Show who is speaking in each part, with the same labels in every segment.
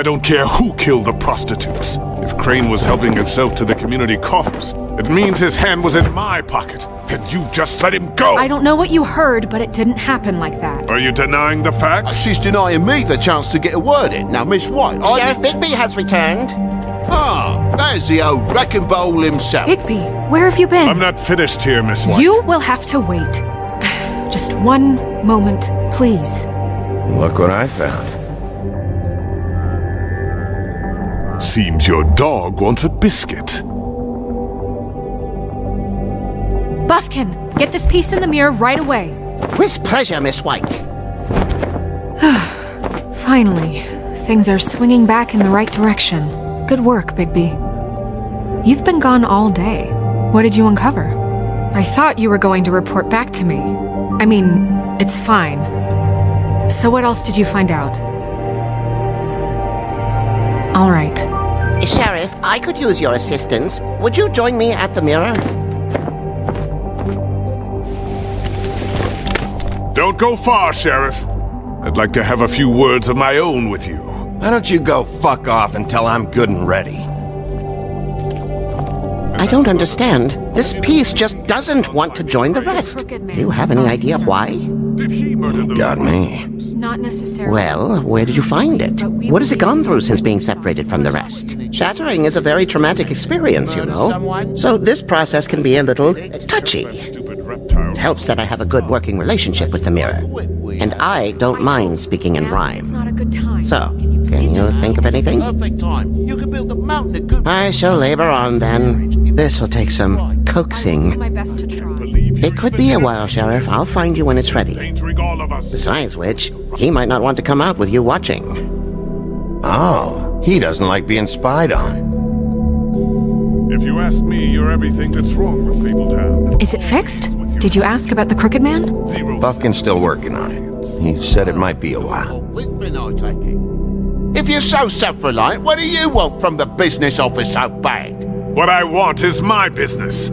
Speaker 1: I don't care who killed the prostitutes. If Crane was helping himself to the community coffers, it means his hand was in my pocket, and you just let him go!
Speaker 2: I don't know what you heard, but it didn't happen like that.
Speaker 1: Are you denying the facts?
Speaker 3: She's denying me the chance to get a word in. Now, Miss White,
Speaker 4: Sheriff Bigby has returned.
Speaker 3: Ah, there's the old wrecking bowl himself.
Speaker 2: Bigby, where have you been?
Speaker 1: I'm not finished here, Miss White.
Speaker 2: You will have to wait. Just one moment, please.
Speaker 5: Look what I found.
Speaker 1: Seems your dog wants a biscuit.
Speaker 2: Buffkin, get this piece in the mirror right away.
Speaker 4: With pleasure, Miss White.
Speaker 2: Finally, things are swinging back in the right direction. Good work, Bigby. You've been gone all day. What did you uncover? I thought you were going to report back to me. I mean, it's fine. So what else did you find out? All right.
Speaker 4: Sheriff, I could use your assistance. Would you join me at the mirror?
Speaker 1: Don't go far, Sheriff. I'd like to have a few words of my own with you.
Speaker 5: Why don't you go fuck off until I'm good and ready?
Speaker 4: I don't understand. This piece just doesn't want to join the rest. Do you have any idea why?
Speaker 1: Did he murder the...
Speaker 5: Got me.
Speaker 2: Not necessarily.
Speaker 4: Well, where did you find it? What has it gone through since being separated from the rest? Shattering is a very traumatic experience, you know. So this process can be a little touchy. It helps that I have a good working relationship with the mirror. And I don't mind speaking in
Speaker 2: It's
Speaker 4: rhyme.
Speaker 2: not a good time.
Speaker 4: So, can you think of anything?
Speaker 3: Perfect time. You can build a mountain of good...
Speaker 4: I shall labor on then. This will take some
Speaker 2: I'll do
Speaker 4: coaxing.
Speaker 2: my best to try.
Speaker 4: It could be a while, Sheriff. I'll find you when it's ready.
Speaker 1: Entering all of us.
Speaker 4: Besides which, he might not want to come out with you watching.
Speaker 5: Oh, he doesn't like being spied on.
Speaker 1: If you ask me, you're everything that's wrong with Fabletown.
Speaker 2: Is it fixed? Did you ask about the Crooked Man?
Speaker 1: Zero.
Speaker 5: Buffkin's still working on it. He said it might be a while.
Speaker 3: Whitman, I take it. If you're so self-reliant, what do you want from the business office so bad?
Speaker 1: What I want is my business.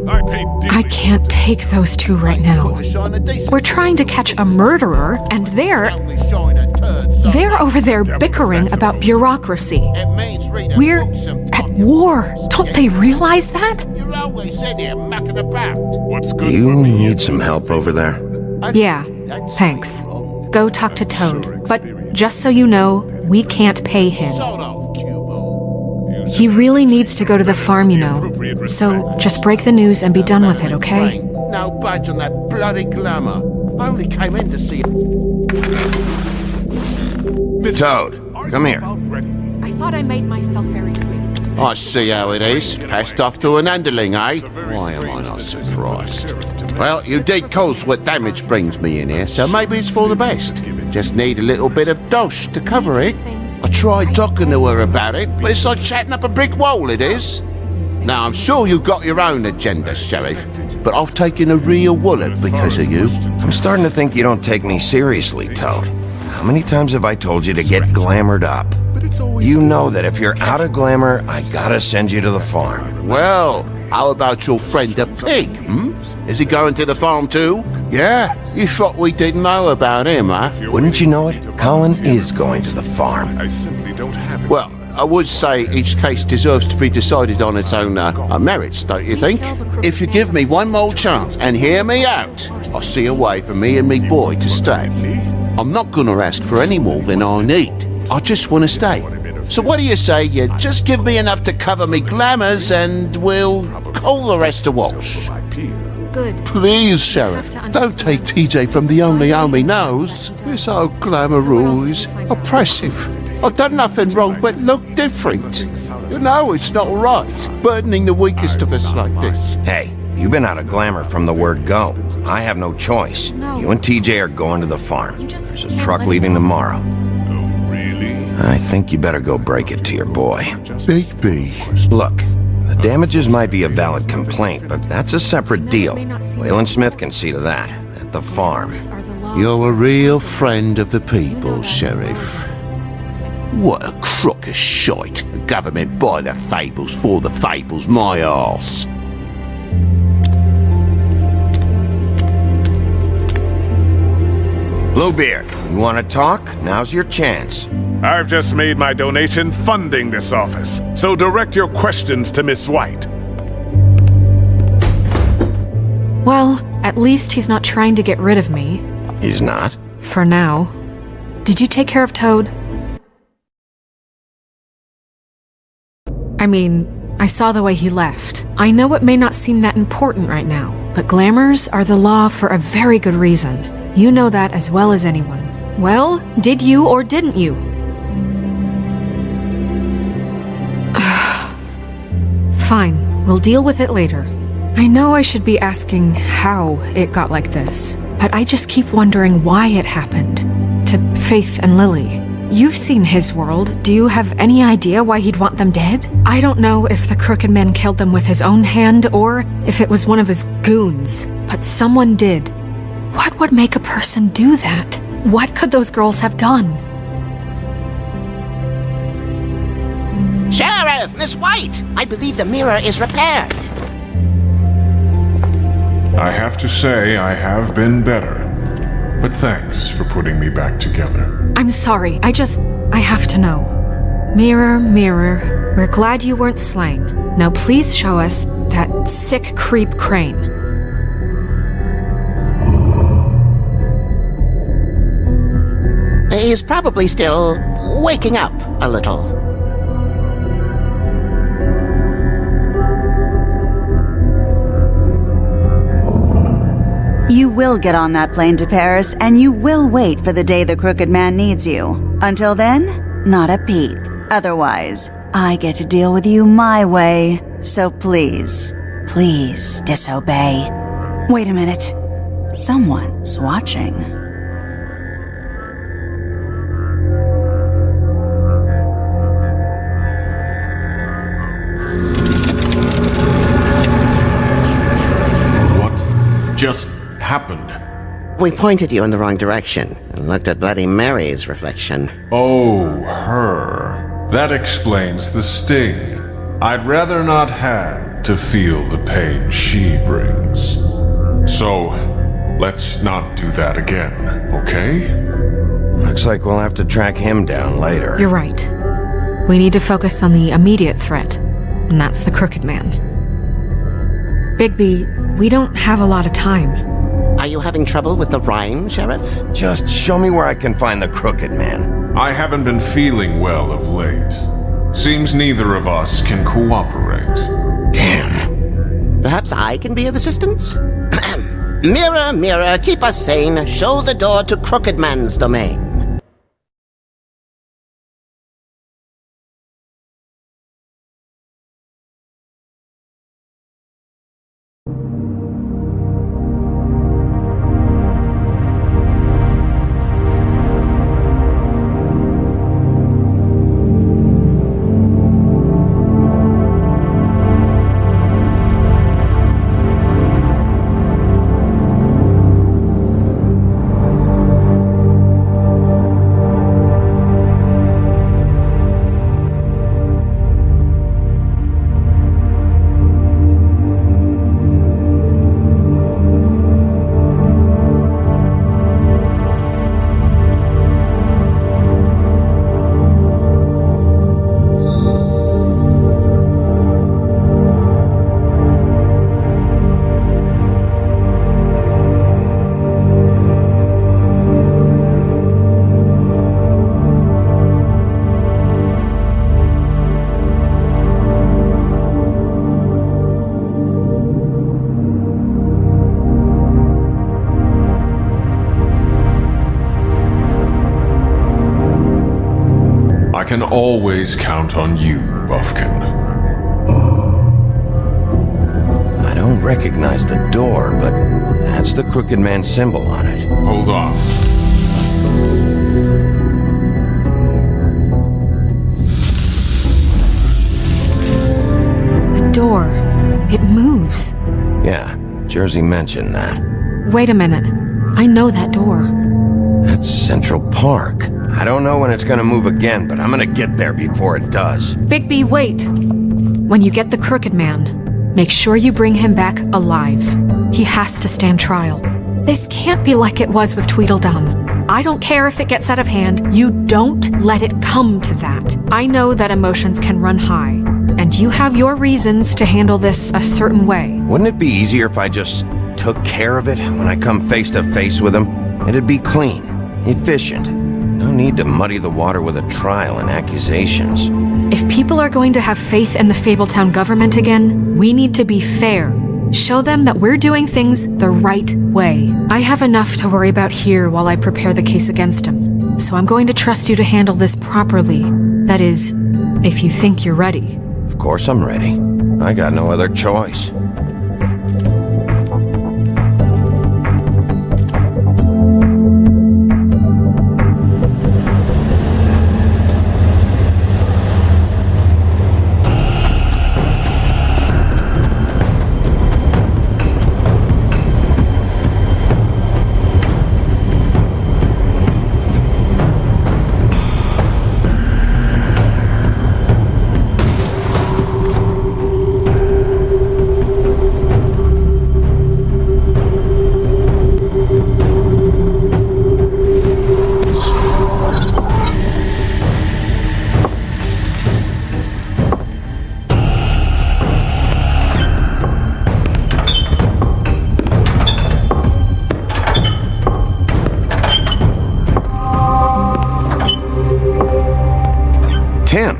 Speaker 1: I paid dearly.
Speaker 2: I can't take those two right now. We're trying to catch a murderer, and they're over there bickering about bureaucracy. We're at war. Don't they realize that?
Speaker 3: You're always in here mucking about.
Speaker 1: What's
Speaker 5: Do
Speaker 1: good
Speaker 5: you
Speaker 1: for me?
Speaker 5: need some help over there?
Speaker 2: Yeah, thanks. Go talk to Toad. But just so you know, we can't pay him.
Speaker 3: Sort of, Cubo.
Speaker 2: He really needs to go to the farm, you know. So just break the news and be done with it, okay?
Speaker 3: No budge on that bloody glamour. I only came in to see it.
Speaker 5: Toad, come here.
Speaker 2: I thought I made myself very clear.
Speaker 3: I see how it is. Passed off to an underling, eh? Why am I not surprised? Well, you did cause what damage brings me in here, so maybe it's for the best. Just need a little bit of dosh to cover it. I tried talking to her about it, but it's like chatting up a brick wall, it is. Now, I'm sure you've got your own agenda, Sheriff, but I've taken a real wallet because of you.
Speaker 5: I'm starting to think you don't take me seriously, Toad. How many times have I told you to get glamored up? You know that if you're out of glamour, I gotta send you to the farm.
Speaker 3: Well, how about your friend the pig, Is he going to the farm too? Yeah? You thought we didn't know about him, huh?
Speaker 5: Wouldn't you know it? Colin is going to the farm.
Speaker 1: I simply don't have it.
Speaker 3: Well, I would say each case deserves to be decided on its own merits, don't you think? If you give me one more chance and hear me out, I'll see a way for me and me boy to stay. I'm not gonna ask for any more than I need. I just want to stay. So what do you say you just give me enough to cover me glamours and we'll call the rest a wash?
Speaker 2: Good.
Speaker 3: Please, Sheriff, don't take TJ from the only home he knows. This old glamour rule is oppressive. I've done nothing wrong but look different. You know it's not right, burdening the weakest of us like this.
Speaker 5: Hey, you've been out of glamour from the word go. I have no choice. You and TJ are going to the farm. There's a truck leaving tomorrow.
Speaker 1: Oh, really?
Speaker 5: I think you better go break it to your boy.
Speaker 3: Big B.
Speaker 5: Look, the damages might be a valid complaint, but that's a separate deal. Waylon Smith can see to that, at the farm.
Speaker 3: You're a real friend of the people, Sheriff. What a crock of shite. The government by the fables for the fables, my arse.
Speaker 5: Bluebeard, you want to talk? Now's your chance.
Speaker 1: I've just made my donation funding this office, so direct your questions to Miss White.
Speaker 2: Well, at least he's not trying to get rid of me.
Speaker 5: He's not?
Speaker 2: For now. Did you take care of Toad? I mean, I saw the way he left. I know it may not seem that important right now, but glamours are the law for a very good reason. You know that as well as anyone. Well, did you or didn't you? Fine, we'll deal with it later. I know I should be asking how it got like this, but I just keep wondering why it happened. To Faith and Lily. You've seen his world. Do you have any idea why he'd want them dead? I don't know if the Crooked Man killed them with his own hand or if it was one of his goons, but someone did. What would make a person do that? What could those girls have done?
Speaker 4: Sheriff, Miss White! I believe the mirror is repaired.
Speaker 6: I have to say I have been better. But thanks for putting me back together.
Speaker 2: I'm sorry, I have to know. Mirror, mirror, we're glad you weren't slain. Now please show us that sick creep Crane.
Speaker 4: He's probably still waking up a little.
Speaker 7: You will get on that plane to Paris, and you will wait for the day the Crooked Man needs you. Until then, not a peep. Otherwise, I get to deal with you my way. So please, please disobey. Wait a minute. Someone's watching.
Speaker 6: What just happened?
Speaker 4: We pointed you in the wrong direction and looked at Bloody Mary's reflection.
Speaker 6: Oh, her. That explains the sting. I'd rather not have to feel the pain she brings. So, let's not do that again, okay?
Speaker 5: Looks like we'll have to track him down later.
Speaker 2: You're right. We need to focus on the immediate threat, and that's the Crooked Man. Bigby, we don't have a lot of time.
Speaker 4: Are you having trouble with the rhyme, Sheriff?
Speaker 5: Just show me where I can find the Crooked Man.
Speaker 6: I haven't been feeling well of late. Seems neither of us can cooperate.
Speaker 5: Damn.
Speaker 4: Perhaps I can be of assistance? Mirror, mirror, keep us sane. Show the door to Crooked Man's domain.
Speaker 6: I can always count on you, Buffkin.
Speaker 5: I don't recognize the door, but that's the Crooked Man symbol on it.
Speaker 6: Hold on.
Speaker 2: The door. It moves.
Speaker 5: Yeah, Jersey mentioned that.
Speaker 2: Wait a minute. I know that door.
Speaker 5: That's Central Park. I don't know when it's gonna move again, but I'm gonna get there before it does.
Speaker 2: Bigby, wait! When you get the Crooked Man, make sure you bring him back alive. He has to stand trial. This can't be like it was with Tweedledum. I don't care if it gets out of hand. You don't let it come to that. I know that emotions can run high, and you have your reasons to handle this a certain way.
Speaker 5: Wouldn't it be easier if I just took care of it when I come face to face with him? It'd be clean, efficient. No need to muddy the water with a trial and accusations.
Speaker 2: If people are going to have faith in the Fabletown government again, we need to be fair. Show them that we're doing things the right way. I have enough to worry about here while I prepare the case against him. So I'm going to trust you to handle this properly. That is, if you think you're ready.
Speaker 5: Of course I'm ready. I got no other choice. Tim,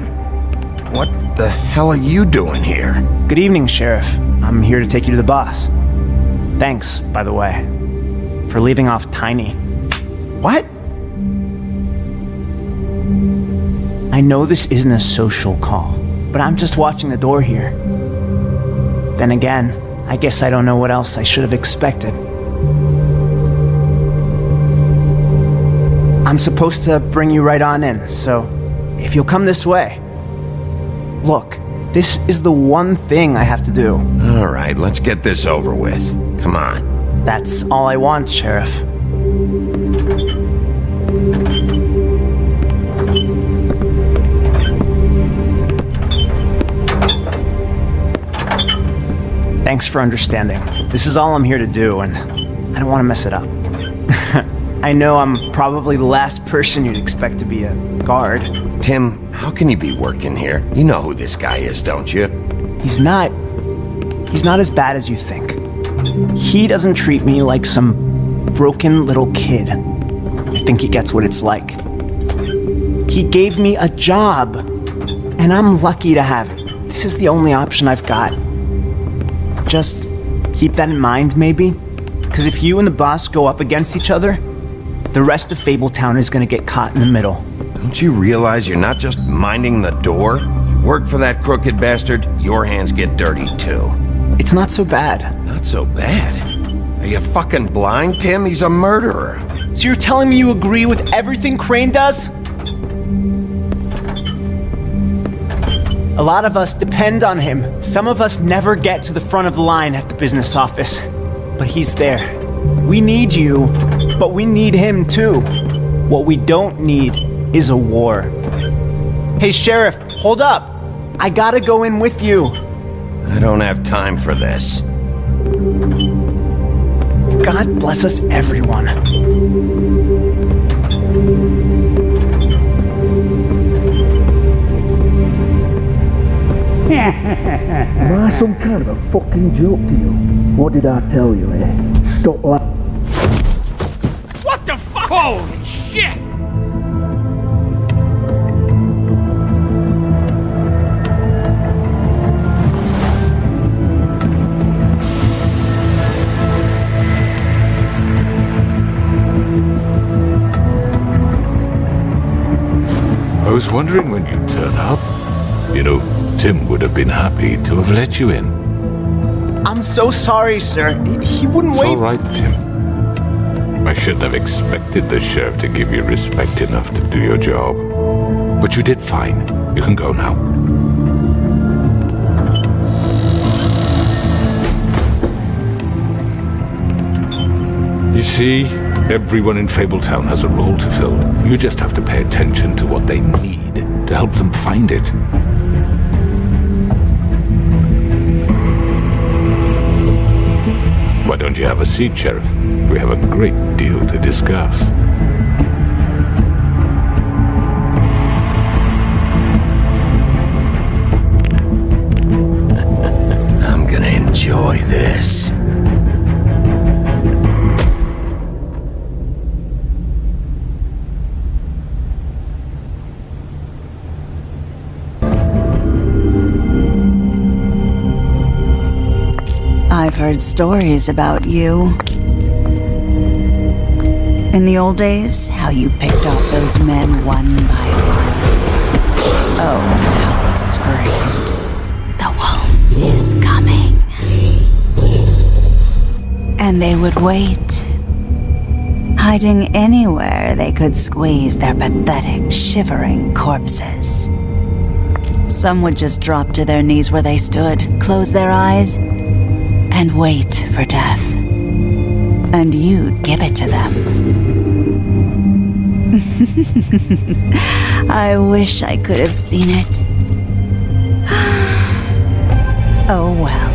Speaker 5: what the hell are you doing here?
Speaker 8: Good evening, Sheriff. I'm here to take you to the boss. Thanks, by the way, for leaving off Tiny.
Speaker 5: What?
Speaker 8: I know this isn't a social call, but I'm just watching the door here. Then again, I guess I don't know what else I should have expected. I'm supposed to bring you right on in, so if you'll come this way. Look, this is the one thing I have to do.
Speaker 5: All right, let's get this over with. Come on.
Speaker 8: That's all I want, Sheriff. Thanks for understanding. This is all I'm here to do, and I don't want to mess it up. I know I'm probably the last person you'd expect to be a guard.
Speaker 5: Tim, how can you be working here? You know who this guy is, don't you?
Speaker 8: He's not as bad as you think. He doesn't treat me like some broken little kid. I think he gets what it's like. He gave me a job, and I'm lucky to have it. This is the only option I've got. Just keep that in mind, maybe? Because if you and the boss go up against each other, the rest of Fabletown is gonna get caught in the middle.
Speaker 5: Don't you realize you're not just minding the door? You work for that crooked bastard, your hands get dirty too.
Speaker 8: It's not so bad.
Speaker 5: Not so bad? Are you fucking blind, Tim? He's a murderer.
Speaker 8: So you're telling me you agree with everything Crane does? A lot of us depend on him. Some of us never get to the front of the line at the business office. But he's there. We need you, but we need him too. What we don't need is a war. Hey, Sheriff, hold up. I gotta go in with you.
Speaker 5: I don't have time for this.
Speaker 8: God bless us, everyone.
Speaker 9: Am I some kind of a fucking joke to you? What did I tell you, eh? Stop laughing.
Speaker 10: What the fuck? Holy shit!
Speaker 1: I was wondering when you'd turn up. You know, Tim would have been happy to have let you in.
Speaker 8: I'm so sorry, sir. He wouldn't
Speaker 1: It's
Speaker 8: wait.
Speaker 1: all right, Tim. I shouldn't have expected the sheriff to give you respect enough to do your job. But you did fine. You can go now. You see, everyone in Fabletown has a role to fill. You just have to pay attention to what they need to help them find it. Why don't you have a seat, Sheriff? We have a great deal to discuss.
Speaker 11: enjoy this.
Speaker 7: I've heard stories about you. In the old days, how you picked off those men one by one. Oh, how they screamed. The wolf is coming. And they would wait, hiding anywhere they could squeeze their pathetic, shivering corpses. Some would just drop to their knees where they stood, close their eyes, and wait for death. And you'd give it to them. I wish I could have seen it. Oh well.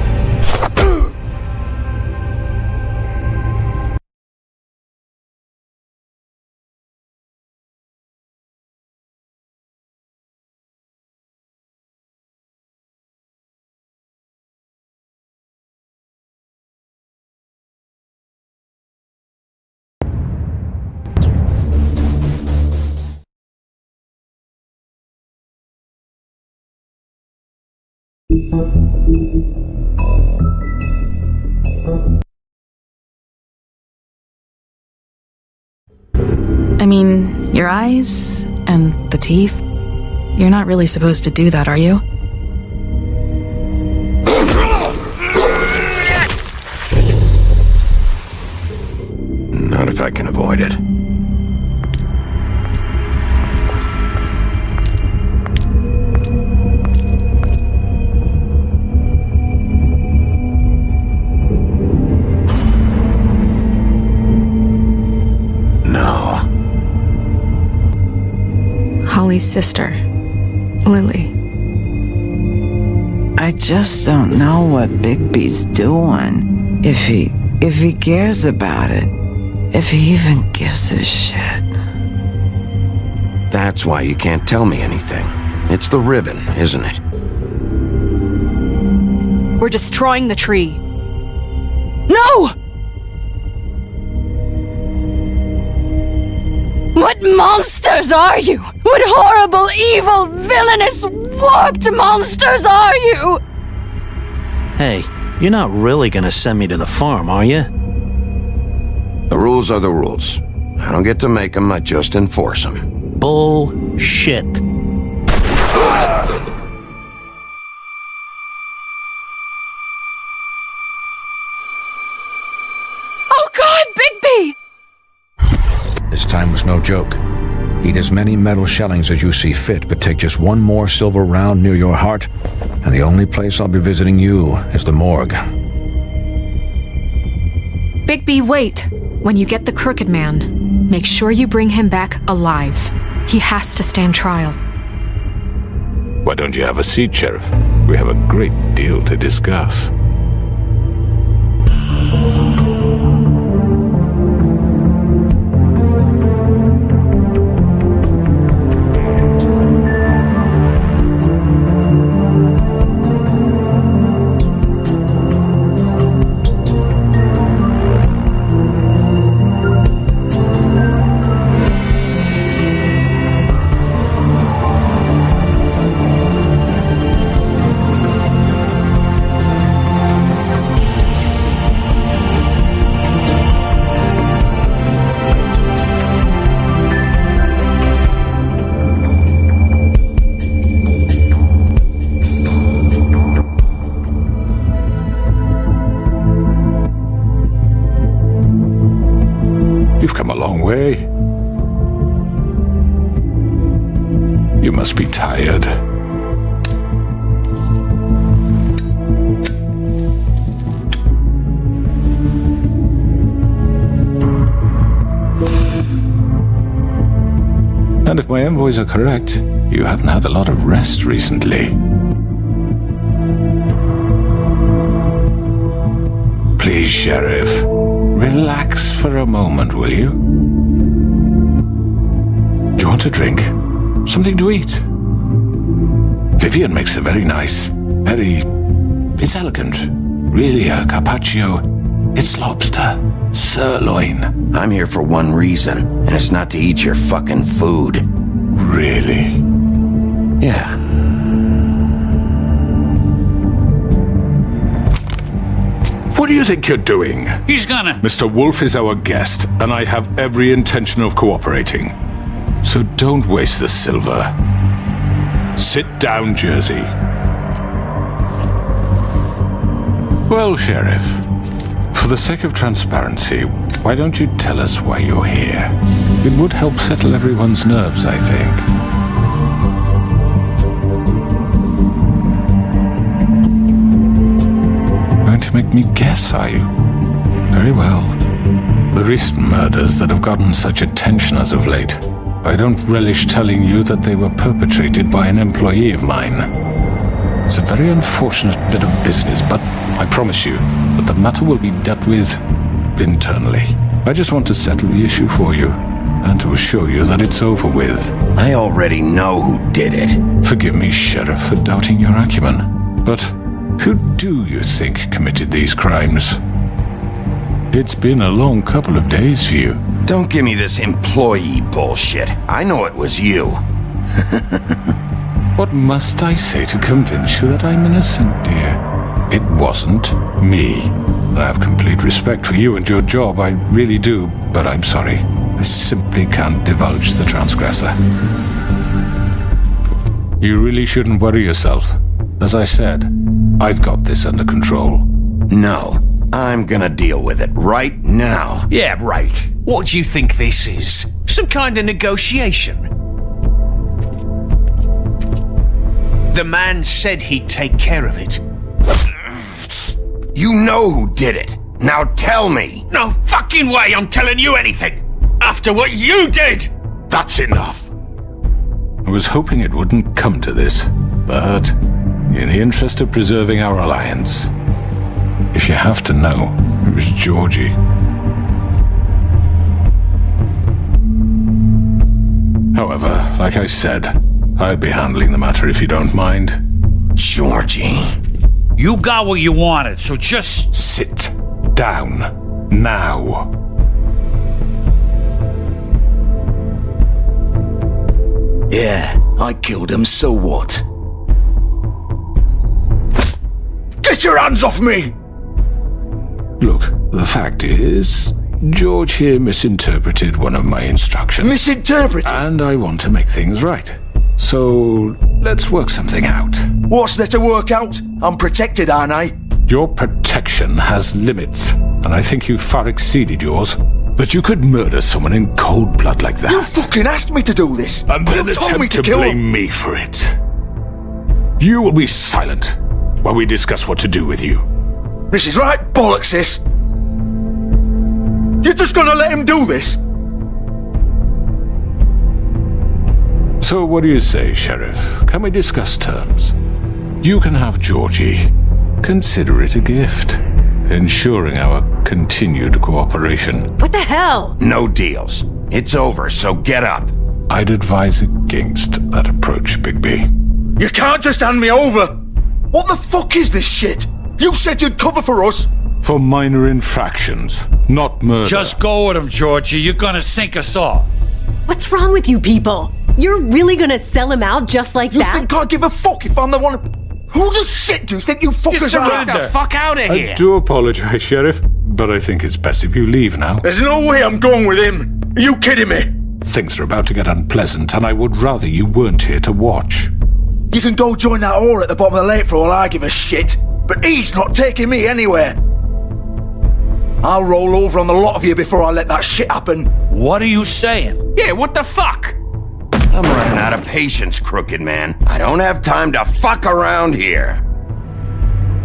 Speaker 12: I mean, your eyes and the teeth. You're not really supposed to do that, are you?
Speaker 5: Not if I can avoid it.
Speaker 2: Holly's sister, Lily.
Speaker 13: I just don't know what Bigby's doing. If he cares about it. If he even gives a shit.
Speaker 5: That's why you can't tell me anything. It's the ribbon, isn't it?
Speaker 2: We're destroying the tree.
Speaker 14: No! What monsters are you? What horrible, evil, villainous, warped monsters are you?
Speaker 11: Hey, you're not really gonna send me to the farm, are you?
Speaker 5: The rules are the rules. I don't get to make them, I just enforce them.
Speaker 11: Bullshit.
Speaker 14: Oh God, Bigby!
Speaker 15: This time was no joke. Eat as many metal shellings as you see fit, but take just one more silver round near your heart, and the only place I'll be visiting you is the morgue.
Speaker 2: Bigby, wait! When you get the Crooked Man, make sure you bring him back alive. He has to stand trial.
Speaker 1: Why don't you have a seat, Sheriff? We have a great deal to discuss. You've come a long way. You must be tired. And if my envoys are correct, you haven't had a lot of rest recently. Please, Sheriff, relax for a moment, will you? Do you want a drink? Something to eat? Vivian makes a very nice, it's elegant.
Speaker 15: Really, a carpaccio? It's lobster. Sirloin.
Speaker 5: I'm here for one reason, and it's not to eat your fucking food.
Speaker 15: Really?
Speaker 5: Yeah.
Speaker 15: What do you think you're doing?
Speaker 10: He's gonna...
Speaker 15: Mr. Wolf is our guest, and I have every intention of cooperating. So don't waste the silver. Sit down, Jersey. Well, Sheriff, for the sake of transparency, why don't you tell us why you're here? It would help settle everyone's nerves, I think. Going to make me guess, are you? Very well. The recent murders that have gotten such attention as of late, I don't relish telling you that they were perpetrated by an employee of mine. It's a very unfortunate bit of business, but I promise you that the matter will be dealt with internally. I just want to settle the issue for you, and to assure you that it's over with.
Speaker 5: I already know who did it.
Speaker 15: Forgive me, Sheriff, for doubting your acumen, but who do you think committed these crimes? It's been a long couple of days for you.
Speaker 5: Don't give me this employee bullshit. I know it was you.
Speaker 15: What must I say to convince you that I'm innocent, dear? It wasn't me. I have complete respect for you and your job, I really do, but I'm sorry. I simply can't divulge the transgressor. You really shouldn't worry yourself. As I said, I've got this under control.
Speaker 5: No, I'm gonna deal with it right now.
Speaker 10: Yeah, right. What do you think this is? Some kind of negotiation? The man said he'd take care of it.
Speaker 5: You know who did it. Now tell me.
Speaker 10: No fucking way I'm telling you anything! After what you did!
Speaker 15: That's enough! I was hoping it wouldn't come to this, but in the interest of preserving our alliance, if you have to know, it was Georgie. However, like I said, I'll be handling the matter if you don't mind.
Speaker 5: Georgie.
Speaker 10: You got what you wanted, so just...
Speaker 15: Sit down. Now.
Speaker 10: Yeah, I killed him, so what? Get your hands off me!
Speaker 15: Look, the fact is, George here misinterpreted one of my instructions.
Speaker 10: Misinterpreted?
Speaker 15: And I want to make things right. So, let's work something out.
Speaker 10: What's there to work out? I'm protected, aren't I?
Speaker 15: Your protection has limits, and I think you've far exceeded yours. That you could murder someone in cold blood like that.
Speaker 10: You fucking asked me to do this!
Speaker 15: And then
Speaker 10: you told me
Speaker 15: attempt to blame me for it. You will be silent while we discuss what to do with you.
Speaker 10: This is right bollocks, sis. You're just gonna let him do this?
Speaker 15: So what do you say, Sheriff? Can we discuss terms? You can have Georgie. Consider it a gift, ensuring our continued cooperation.
Speaker 14: What the hell?
Speaker 5: No deals. It's over, so get up.
Speaker 15: I'd advise against that approach, Bigby.
Speaker 10: You can't just hand me over! What the fuck is this shit? You said you'd cover for us!
Speaker 15: For minor infractions, not murder.
Speaker 10: Just go with him, Georgie. You're gonna sink us all.
Speaker 14: What's wrong with you people? You're really gonna sell him out just like that?
Speaker 10: You think I give a fuck if I'm the one... Who the shit do you think you fuckers are?
Speaker 16: Get the fuck out of here!
Speaker 15: I do apologize, Sheriff, but I think it's best if you leave now.
Speaker 10: There's no way I'm going with him. Are you kidding me?
Speaker 15: Things are about to get unpleasant, and I would rather you weren't here to watch.
Speaker 10: You can go join that whore at the bottom of the lake for all I give a shit, but he's not taking me anywhere. I'll roll over on the lot of you before I let that shit happen.
Speaker 16: What are you saying? Yeah, what the fuck?
Speaker 5: I'm running out of patience, crooked man. I don't have time to fuck around here.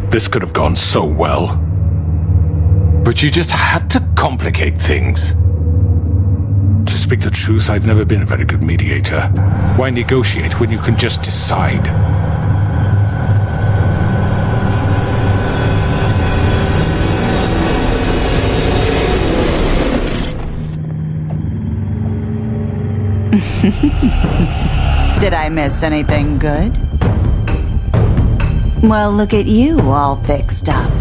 Speaker 15: This could have gone so well. But you just had to complicate things. To speak the truth, I've never been a very good mediator. Why negotiate when you can just decide?
Speaker 7: Did I miss anything good? Well, look at you all fixed up.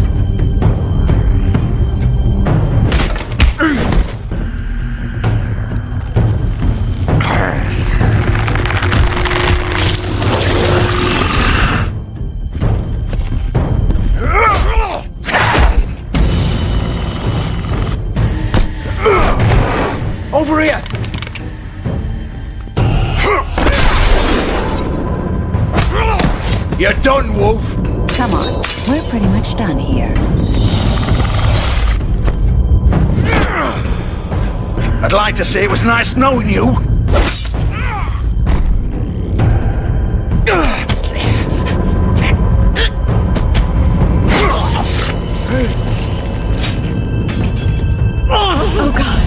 Speaker 10: Over here! You're done, Wolf!
Speaker 7: Come on, we're pretty much done here.
Speaker 10: I'd like to say it was nice knowing you.
Speaker 7: Oh, God.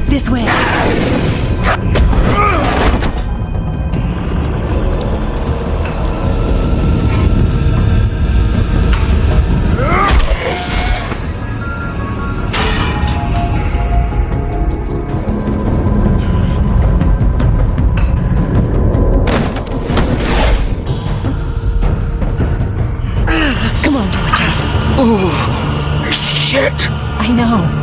Speaker 7: This way. Come on, Georgie.
Speaker 10: Oh, shit!
Speaker 7: I know.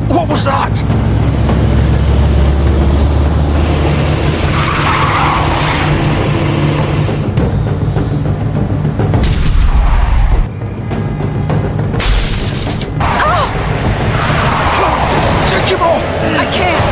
Speaker 10: What was that? Take him off!
Speaker 14: I can't.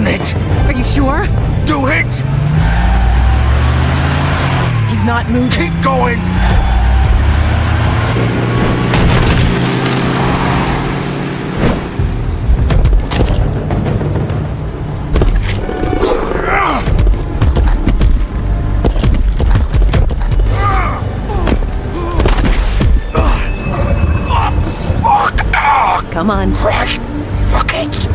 Speaker 10: It.
Speaker 14: Are you sure?
Speaker 10: Do it!
Speaker 14: He's not moving.
Speaker 10: Keep going!
Speaker 14: Fuck! Come on.
Speaker 10: Right. Fuck it!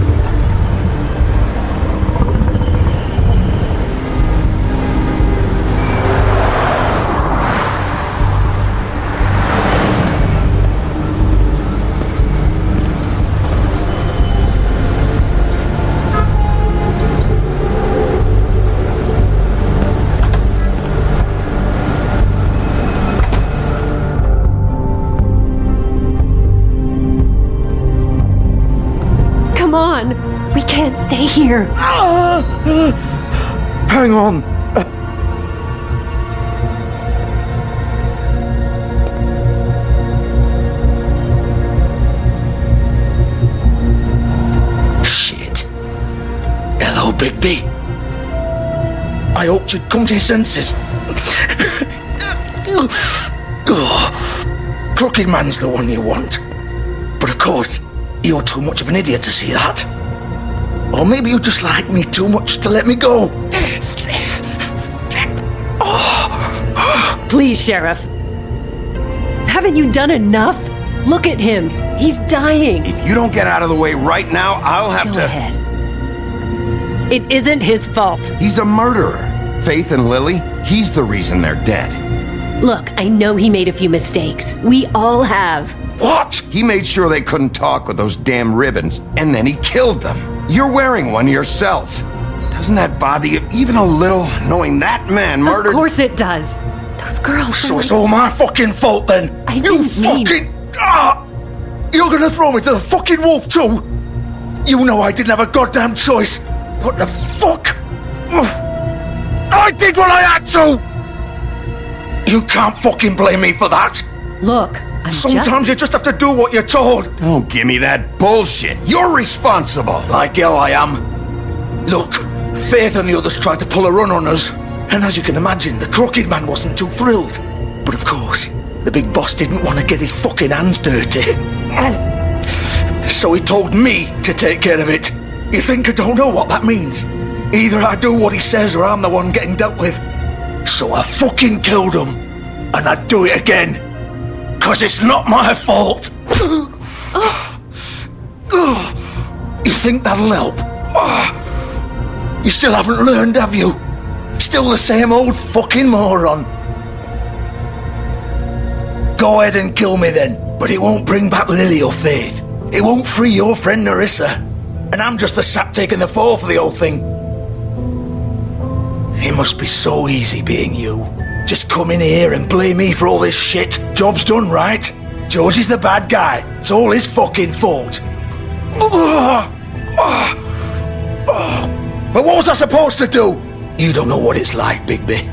Speaker 14: Come on! We can't stay here.
Speaker 9: Hang on.
Speaker 10: Shit. Hello, Bigby. I hoped you'd come to your senses. Crooked Man's the one you want. But of course, you're too much of an idiot to see that. Or maybe you just like me too much to let me go.
Speaker 14: Please, Sheriff.
Speaker 17: Haven't you done enough? Look at him. He's dying.
Speaker 5: If you don't get out of the way right now, I'll have
Speaker 17: Go
Speaker 5: to...
Speaker 17: ahead. It isn't his fault.
Speaker 5: He's a murderer. Faith and Lily, he's the reason they're dead.
Speaker 17: Look, I know he made a few mistakes. We all have.
Speaker 5: What? He made sure they couldn't talk with those damn ribbons, and then he killed them. You're wearing one yourself. Doesn't that bother you even a little, knowing that man murdered...
Speaker 17: Of course it does. Those girls...
Speaker 10: So it's all my fucking fault then?
Speaker 17: I didn't mean...
Speaker 10: You're gonna throw me to the fucking wolf too? You know I didn't have a goddamn choice. What the fuck? I did what I had to! You can't fucking blame me for that.
Speaker 17: Look,
Speaker 10: Sometimes you just have to do what you're told.
Speaker 5: Don't give me that bullshit. You're responsible.
Speaker 10: Like hell I am. Look, Faith and the others tried to pull a run on us. And as you can imagine, the Crooked Man wasn't too thrilled. But of course, the big boss didn't want to get his fucking hands dirty. So he told me to take care of it. You think I don't know what that means? Either I do what he says or I'm the one getting dealt with. So I fucking killed him. And I'd do it again. 'Cause it's not my fault. You think that'll help? You still haven't learned, have you? Still the same old fucking moron. Go ahead and kill me then, but it won't bring back Lily or Faith. It won't free your friend Nerissa. And I'm just the sap taking the fall for the whole thing. It must be so easy being you. Just come in here and blame me for all this shit. Job's done, right? George is the bad guy. It's all his fucking fault. But what was I supposed to do? You don't know what it's like, Bigby.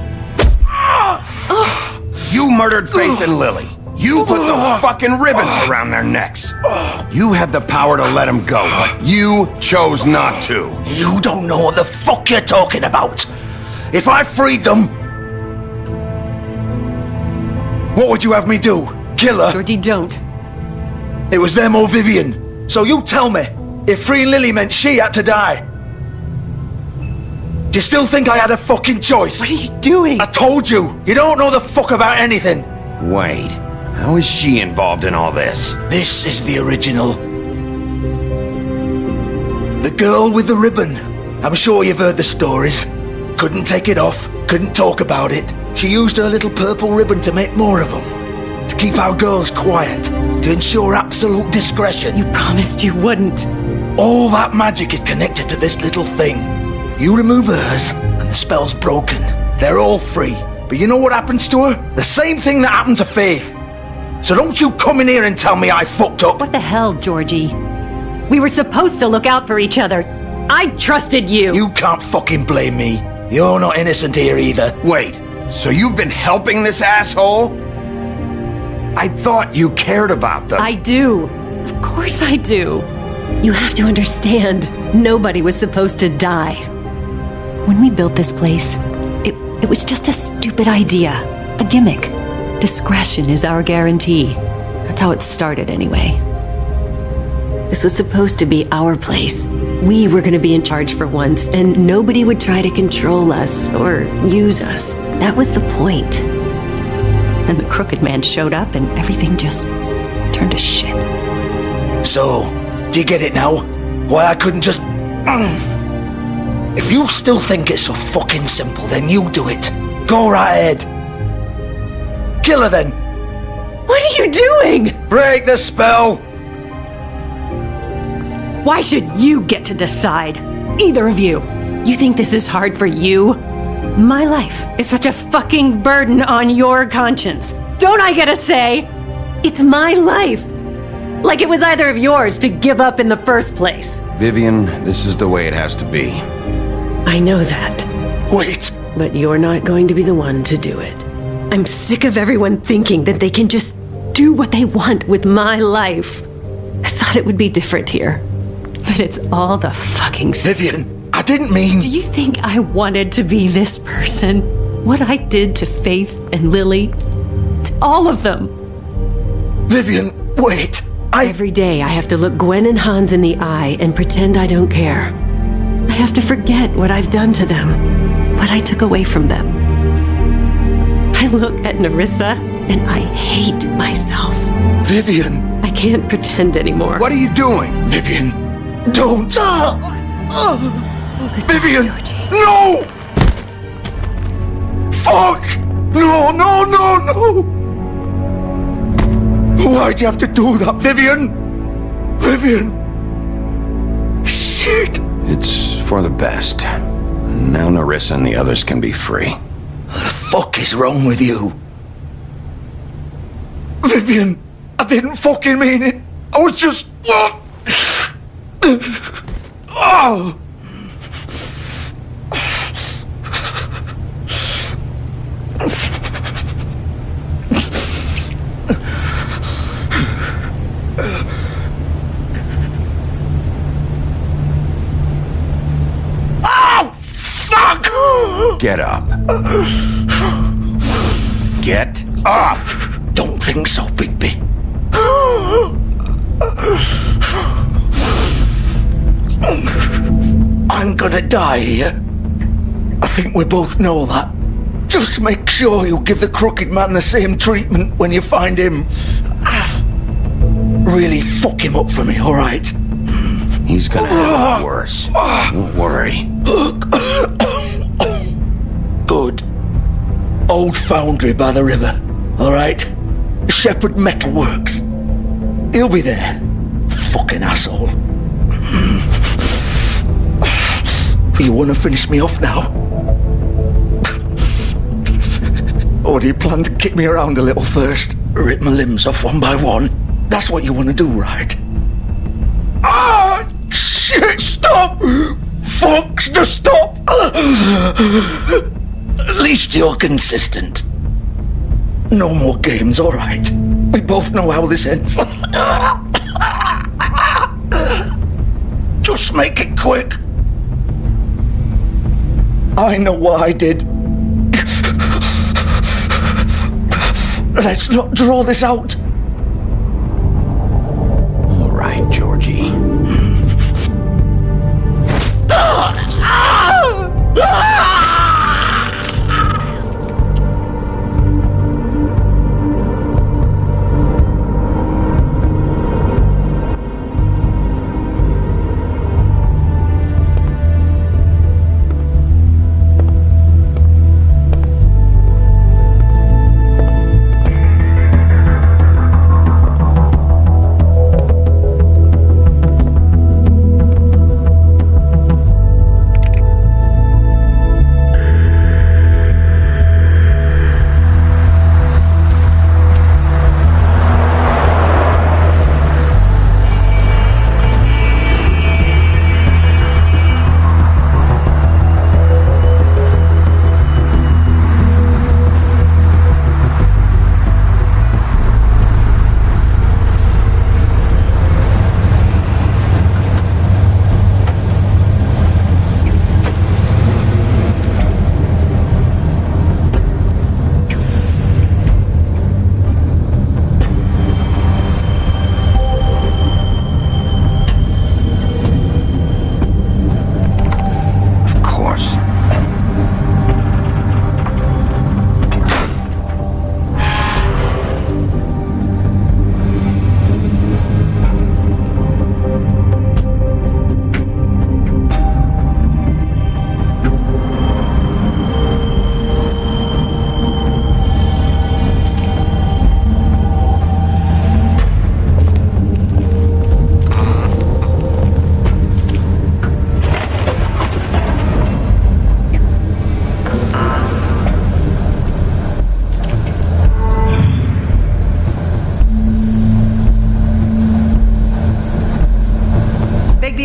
Speaker 5: You murdered Faith and Lily. You put those fucking ribbons around their necks. You had the power to let them go, but you chose not to.
Speaker 10: You don't know what the fuck you're talking about. If I freed them... What would you have me do? Kill her?
Speaker 17: Georgie, don't.
Speaker 10: It was them or Vivian. So you tell me, if freeing Lily meant she had to die. Do you still think I had a fucking choice?
Speaker 17: What are you doing?
Speaker 10: I told you, you don't know the fuck about anything.
Speaker 5: Wait, how is she involved in all this?
Speaker 10: This is the original. The girl with the ribbon. I'm sure you've heard the stories. Couldn't take it off, couldn't talk about it. She used her little purple ribbon to make more of them. To keep our girls quiet. To ensure absolute discretion.
Speaker 17: You promised you wouldn't.
Speaker 10: All that magic is connected to this little thing. You remove hers, and the spell's broken. They're all free. But you know what happens to her? The same thing that happened to Faith. So don't you come in here and tell me I fucked up.
Speaker 17: What the hell, Georgie? We were supposed to look out for each other. I trusted you.
Speaker 10: You can't fucking blame me. You're not innocent here either.
Speaker 5: Wait, so you've been helping this asshole? I thought you cared about them.
Speaker 17: I do. Of course I do. You have to understand, nobody was supposed to die. When we built this place, it was just a stupid idea. A gimmick. Discretion is our guarantee. That's how it started anyway. This was supposed to be our place. We were going to be in charge for once, and nobody would try to control us or use us. That was the point. Then the Crooked Man showed up, and everything just turned to shit.
Speaker 10: So, do you get it now? Why I couldn't just... If you still think it's so fucking simple, then you do it. Go right ahead. Kill her then.
Speaker 17: What are you doing?
Speaker 10: Break the spell.
Speaker 17: Why should you get to decide? Either of you. You think this is hard for you? My life is such a fucking burden on your conscience. Don't I get a say? It's my life. Like it was either of yours to give up in the first place.
Speaker 5: Vivian, this is the way it has to be.
Speaker 17: I know that.
Speaker 10: Wait.
Speaker 17: But you're not going to be the one to do it. I'm sick of everyone thinking that they can just do what they want with my life. I thought it would be different here. But it's all the fucking...
Speaker 10: Vivian, I didn't mean...
Speaker 17: Do you think I wanted to be this person? What I did to Faith and Lily? To all of them?
Speaker 10: Vivian, wait.
Speaker 17: Every day I have to look Gwen and Hans in the eye and pretend I don't care. I have to forget what I've done to them. What I took away from them. I look at Nerissa and I hate myself.
Speaker 10: Vivian!
Speaker 17: I can't pretend anymore.
Speaker 5: What are you doing?
Speaker 10: Vivian, don't! Vivian! No! Fuck! No, no, no, no! Why'd you have to do that, Vivian? Vivian! Shit!
Speaker 5: It's for the best. Now Narissa and the others can be free.
Speaker 10: What the fuck is wrong with you? Vivian, I didn't fucking mean it. I was just... Oh!
Speaker 5: Get up. Get up!
Speaker 10: Don't think so, Bigby. I'm gonna die here. I think we both know that. Just make sure you give the crooked man the same treatment when you find him. Really fuck him up for me, alright?
Speaker 5: He's gonna have it worse. Don't worry.
Speaker 10: Good. Old foundry by the river, alright? Shepherd Metalworks. He'll be there. Fucking asshole. You wanna finish me off now? Or do you plan to kick me around a little first? Rip my limbs off one by one? That's what you wanna do, right? Ah! Shit, stop! Fuck, just stop! At least you're consistent. No more games, alright? We both know how this ends. Just make it quick. I know what I did. Let's not draw this out.
Speaker 5: All right, Georgie.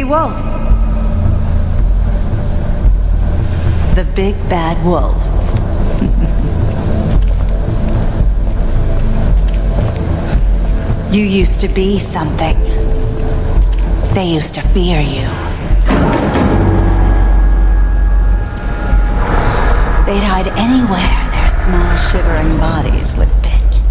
Speaker 7: Wolf. The big bad wolf. You used to be something. They used to fear you. They'd hide anywhere their small shivering bodies would fit.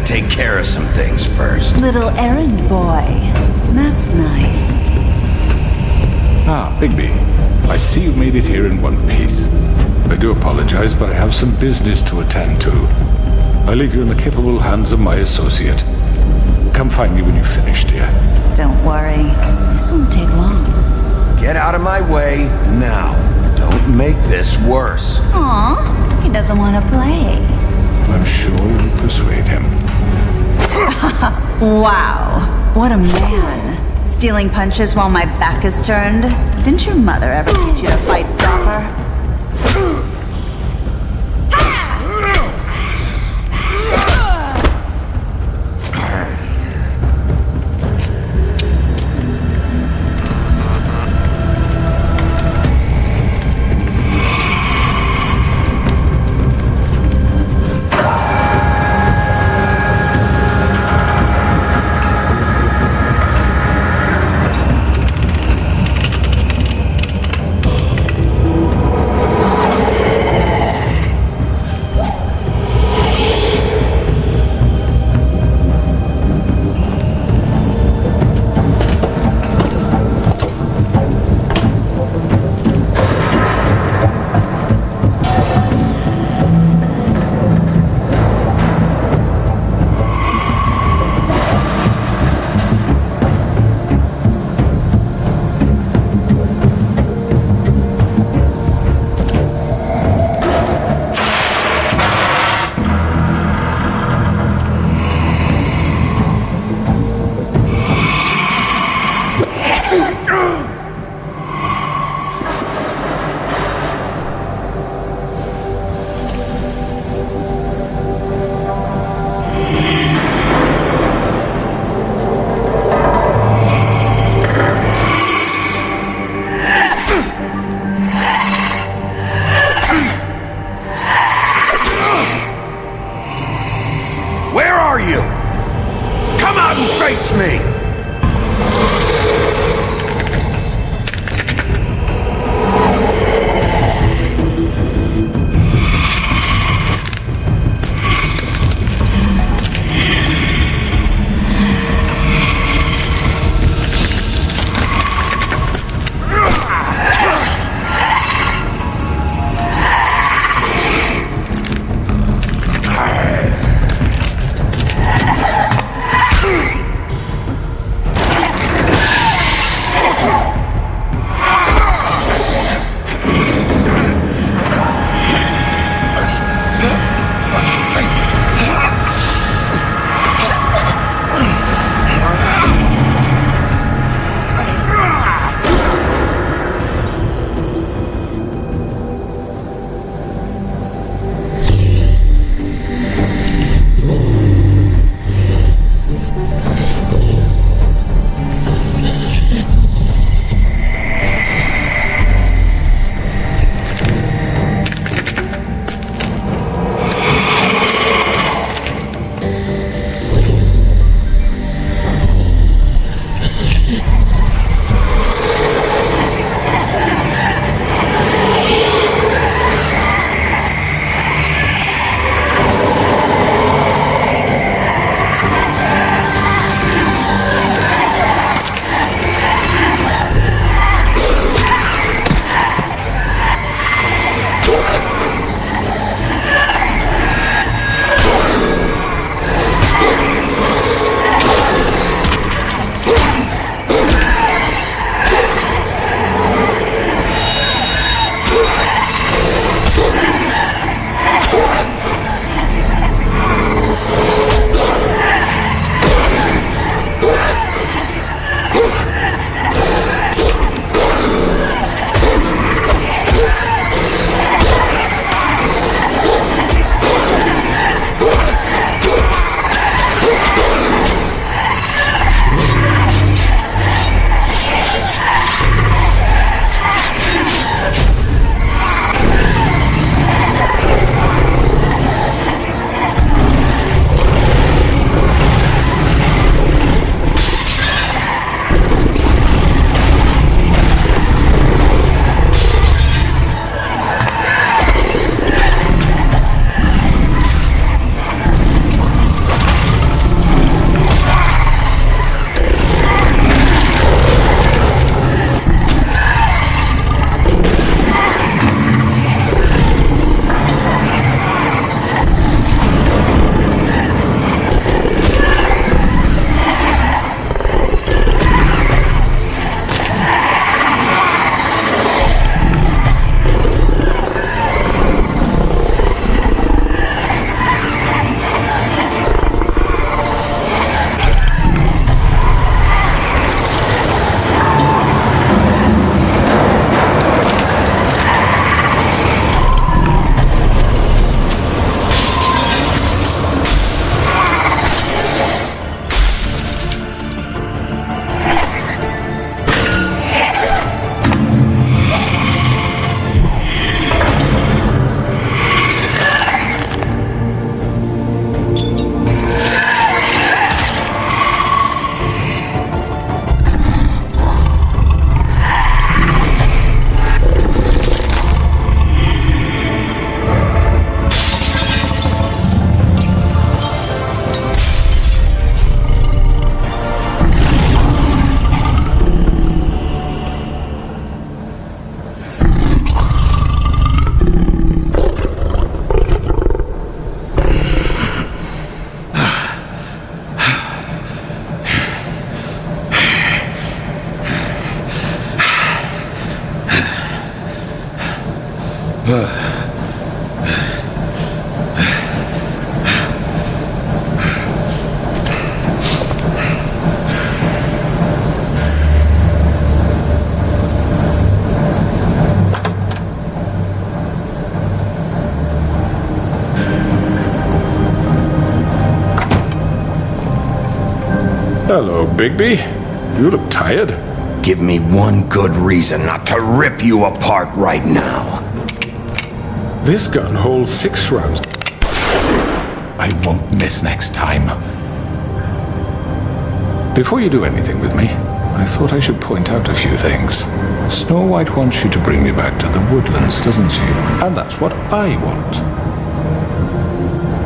Speaker 5: take care of some things first.
Speaker 7: Little errand boy. That's nice.
Speaker 15: Ah, Bigby. I see you made it here in one piece. I do apologize, but I have some business to attend to. I leave you in the capable hands of my associate. Come find me when you've finished, dear.
Speaker 7: Don't worry. This won't take long.
Speaker 5: Get out of my way now. Don't make this worse.
Speaker 7: Aw, he doesn't want to play.
Speaker 15: I'm sure you'll persuade him.
Speaker 7: Wow, what a man. Stealing punches while my back is turned? Didn't your mother ever teach you to fight proper?
Speaker 5: Face me!
Speaker 15: Hello, Bigby. You look tired.
Speaker 5: Give me one good reason not to rip you apart right now.
Speaker 15: This gun holds 6 rounds. I won't miss next time. Before you do anything with me, I thought I should point out a few things. Snow White wants you to bring me back to the woodlands, doesn't she? And that's what I want.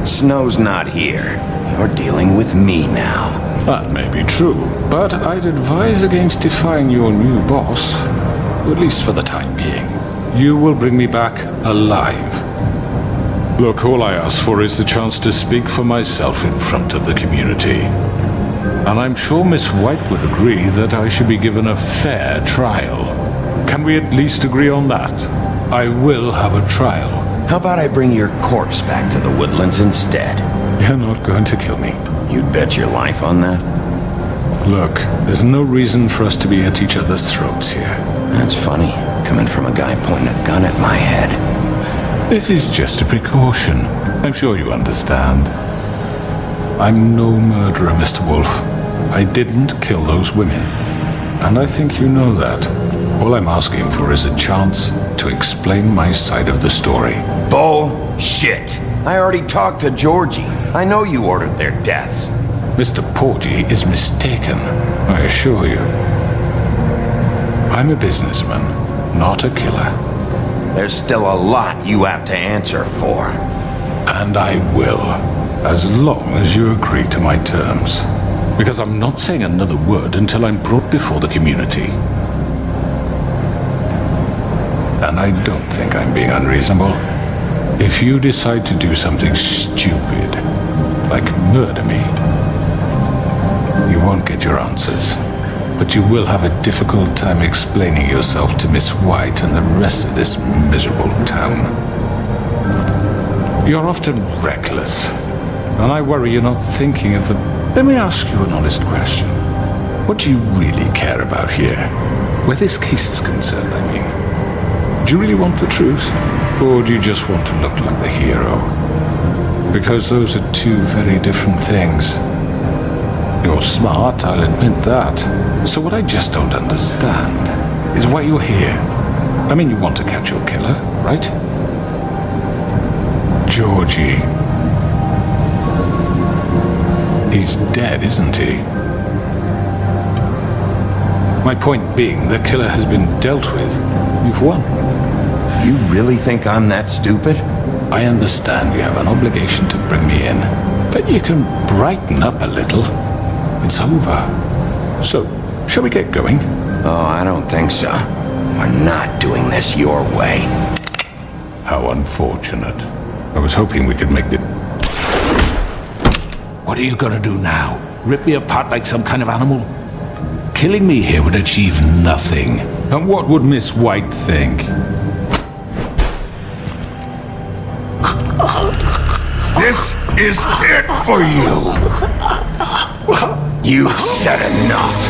Speaker 5: Snow's not here. You're dealing with me now.
Speaker 15: That may be true, but I'd advise against defying your new boss, at least for the time being. You will bring me back alive. Look, all I ask for is the chance to speak for myself in front of the community. And I'm sure Miss White would agree that I should be given a fair trial. Can we at least agree on that? I will have a trial.
Speaker 5: How about I bring your corpse back to the woodlands instead?
Speaker 15: You're not going to kill me.
Speaker 5: You'd bet your life on that?
Speaker 15: Look, there's no reason for us to be at each other's throats here.
Speaker 5: That's funny, coming from a guy pointing a gun at my head.
Speaker 15: This is just a precaution. I'm sure you understand. I'm no murderer, Mr. Wolf. I didn't kill those women. And I think you know that. All I'm asking for is a chance to explain my side of the story.
Speaker 5: Bullshit! I already talked to Georgie. I know you ordered their deaths.
Speaker 15: Mr. Porgy is mistaken, I assure you. I'm a businessman, not a killer.
Speaker 5: There's still a lot you have to answer for.
Speaker 15: And I will, as long as you agree to my terms. Because I'm not saying another word until I'm brought before the community. And I don't think I'm being unreasonable. If you decide to do something stupid, like murder me, you won't get your answers. But you will have a difficult time explaining yourself to Miss White and the rest of this miserable town. You're often reckless, and I worry you're not thinking of the... Let me ask you an honest question. What do you really care about here? Where this case is concerned, I mean. Do you really want the truth? Or do you just want to look like the hero? Because those are two very different things. You're smart, I'll admit that. So what I just don't understand is why you're here. I mean, you want to catch your killer, right? Georgie. He's dead, isn't he? My point being, the killer has been dealt with. You've won.
Speaker 5: You really think I'm that stupid?
Speaker 15: I understand you have an obligation to bring me in, but you can brighten up a little. It's over. So, shall we get going?
Speaker 5: Oh, I don't think so. We're not doing this your way.
Speaker 15: How unfortunate. I was hoping we could make the... What are you gonna do now? Rip me apart like some kind of animal? Killing me here would achieve nothing. And what would Miss White think?
Speaker 5: This is it for you! You've said enough!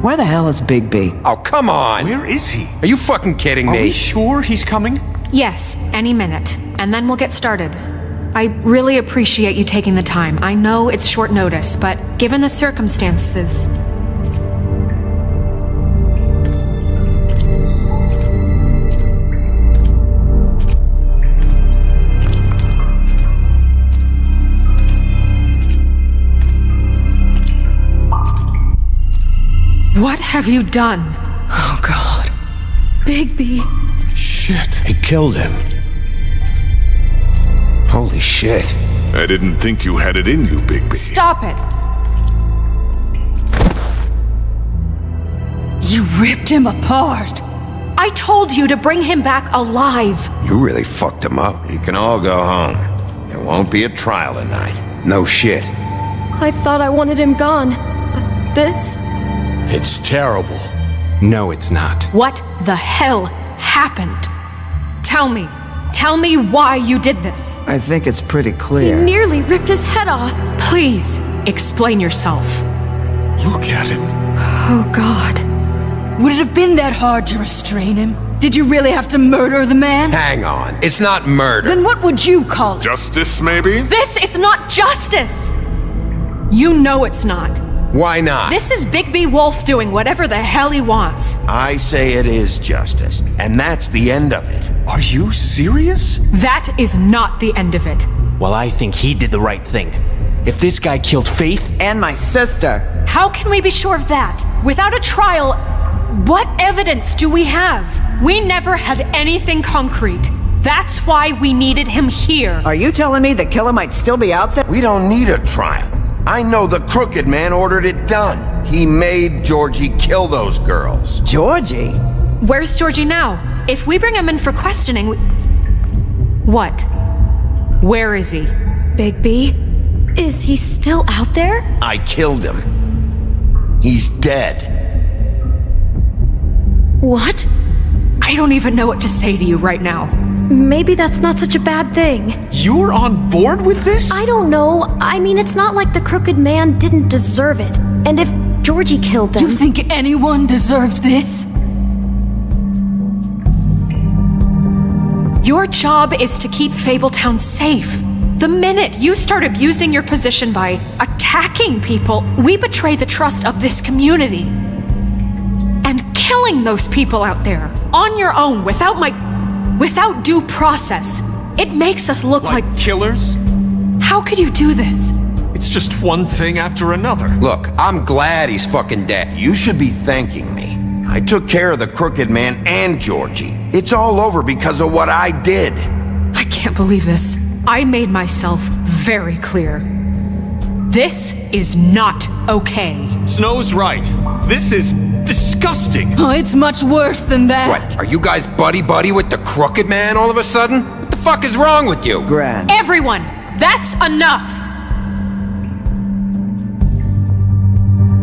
Speaker 13: Where the hell is Bigby?
Speaker 5: Oh, come on!
Speaker 16: Where is he?
Speaker 5: Are you fucking kidding me?
Speaker 16: Are we sure he's coming?
Speaker 2: Yes, any minute. And then we'll get started. I really appreciate you taking the time. I know it's short notice, but given the circumstances... What have you done?
Speaker 17: Oh, God.
Speaker 2: Bigby.
Speaker 15: Shit.
Speaker 5: He killed him. Holy shit.
Speaker 1: I didn't think you had it in you, Bigby.
Speaker 2: Stop it!
Speaker 14: You ripped him apart.
Speaker 2: I told you to bring him back alive.
Speaker 5: You really fucked him up. You can all go home. There won't be a trial tonight. No shit.
Speaker 17: I thought I wanted him gone, but this...
Speaker 5: It's terrible.
Speaker 8: No, it's not.
Speaker 2: What the hell happened? Tell me. Tell me why you did this.
Speaker 13: I think it's pretty
Speaker 17: He
Speaker 13: clear.
Speaker 17: nearly ripped his head off.
Speaker 2: Please, explain yourself.
Speaker 1: Look at him.
Speaker 14: Oh, God. Would it have been that hard to restrain him? Did you really have to murder the man?
Speaker 5: Hang on. It's not murder.
Speaker 14: Then what would you call it?
Speaker 1: Justice, maybe?
Speaker 2: This is not justice! You know it's not.
Speaker 5: Why not?
Speaker 2: This is Bigby Wolf doing whatever the hell he wants.
Speaker 5: I say it is justice, and that's the end of it.
Speaker 18: Are you serious?
Speaker 2: That is not the end of it.
Speaker 11: Well, I think he did the right thing. If this guy killed Faith...
Speaker 13: And my sister.
Speaker 2: How can we be sure of that? Without a trial, what evidence do we have? We never had anything concrete. That's why we needed him here.
Speaker 13: Are you telling me the killer might still be out there?
Speaker 5: We don't need a trial. I know the crooked man ordered it done. He made Georgie kill those girls.
Speaker 13: Georgie?
Speaker 2: Where's Georgie now? If we bring him in for questioning, What? Where is he?
Speaker 17: Bigby? Is he still out there?
Speaker 5: I killed him. He's dead.
Speaker 17: What?
Speaker 2: I don't even know what to say to you right now.
Speaker 17: Maybe that's not such a bad thing.
Speaker 18: You're on board with this?
Speaker 17: I don't know. I mean, it's not like the crooked man didn't deserve it. And if Georgie killed them...
Speaker 14: You think anyone deserves this?
Speaker 2: Your job is to keep Fabletown safe. The minute you start abusing your position by attacking people, we betray the trust of this community. And killing those people out there, on your own, without due process, it makes us look like
Speaker 18: killers?
Speaker 2: How could you do this?
Speaker 18: It's just one thing after another.
Speaker 5: Look, I'm glad he's fucking dead. You should be thanking me. I took care of the crooked man and Georgie. It's all over because of what I did.
Speaker 2: I can't believe this. I made myself very clear. This is not okay.
Speaker 18: Snow's right. This is disgusting.
Speaker 14: Oh, it's much worse than that.
Speaker 5: What, are you guys buddy-buddy with the crooked man all of a sudden? What the fuck is wrong with you?
Speaker 13: Gran.
Speaker 2: Everyone, that's enough!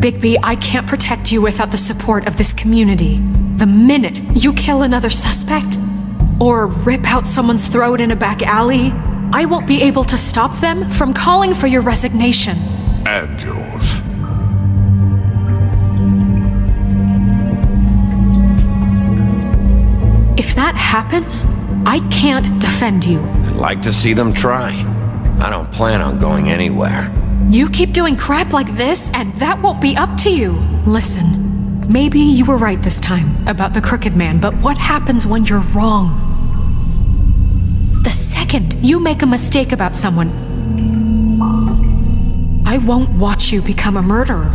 Speaker 2: Bigby, I can't protect you without the support of this community. The minute you kill another suspect, or rip out someone's throat in a back alley, I won't be able to stop them from calling for your resignation.
Speaker 1: And yours.
Speaker 2: If that happens, I can't defend you.
Speaker 5: I'd like to see them try. I don't plan on going anywhere.
Speaker 2: You keep doing crap like this, and that won't be up to you. Listen, maybe you were right this time about the crooked man, but what happens when you're wrong? The second you make a mistake about someone, I won't watch you become a murderer.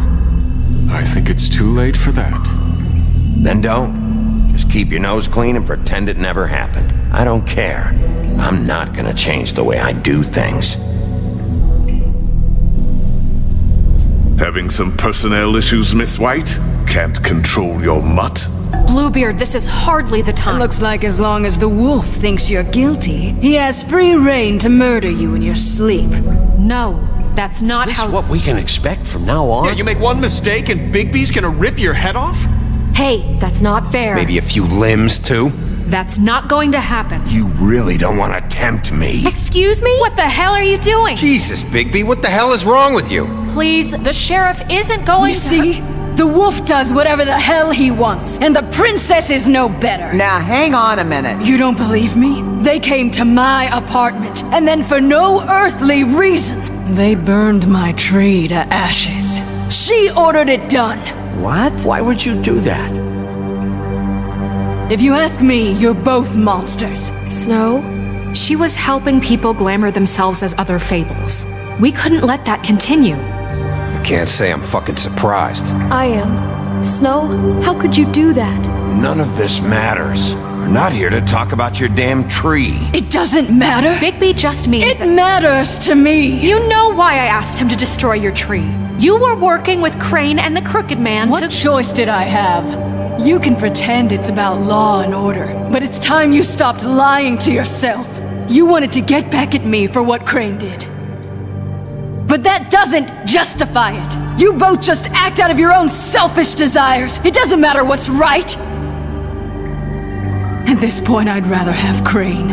Speaker 6: I think it's too late for that.
Speaker 5: Then don't. Just keep your nose clean and pretend it never happened. I don't care. I'm not gonna change the way I do things.
Speaker 1: Having some personnel issues, Miss White? Can't control your mutt?
Speaker 2: Bluebeard, this is hardly the time.
Speaker 14: It looks like as long as the wolf thinks you're guilty, he has free reign to murder you in your sleep.
Speaker 2: No, that's not
Speaker 16: Is this
Speaker 2: how...
Speaker 16: what we can expect from now on?
Speaker 18: Yeah, you make one mistake and Bigby's gonna rip your head off?
Speaker 17: Hey, that's not fair.
Speaker 5: Maybe a few limbs, too?
Speaker 2: That's not going to happen.
Speaker 5: You really don't want to tempt me.
Speaker 2: Excuse me? What the hell are you doing?
Speaker 5: Jesus, Bigby, what the hell is wrong with you?
Speaker 2: Please, the sheriff isn't going
Speaker 14: You see? The wolf does whatever the hell he wants, and the princess is no better.
Speaker 13: Now, hang on a minute.
Speaker 14: You don't believe me? They came to my apartment, and then for no earthly reason, they burned my tree to ashes. She ordered it done.
Speaker 13: What?
Speaker 16: Why would you do that?
Speaker 14: If you ask me, you're both monsters.
Speaker 2: Snow? She was helping people glamour themselves as other fables. We couldn't let that continue.
Speaker 5: I can't say I'm fucking surprised.
Speaker 17: I am. Snow, how could you do that?
Speaker 5: None of this matters. We're not here to talk about your damn tree.
Speaker 14: It doesn't matter.
Speaker 2: Bigby just means
Speaker 14: It matters to me.
Speaker 2: You know why I asked him to destroy your tree. You were working with Crane and the Crooked Man
Speaker 14: What choice did I have? You can pretend it's about law and order, but it's time you stopped lying to yourself. You wanted to get back at me for what Crane did. But that doesn't justify it. You both just act out of your own selfish desires. It doesn't matter what's right. At this point, I'd rather have Crane.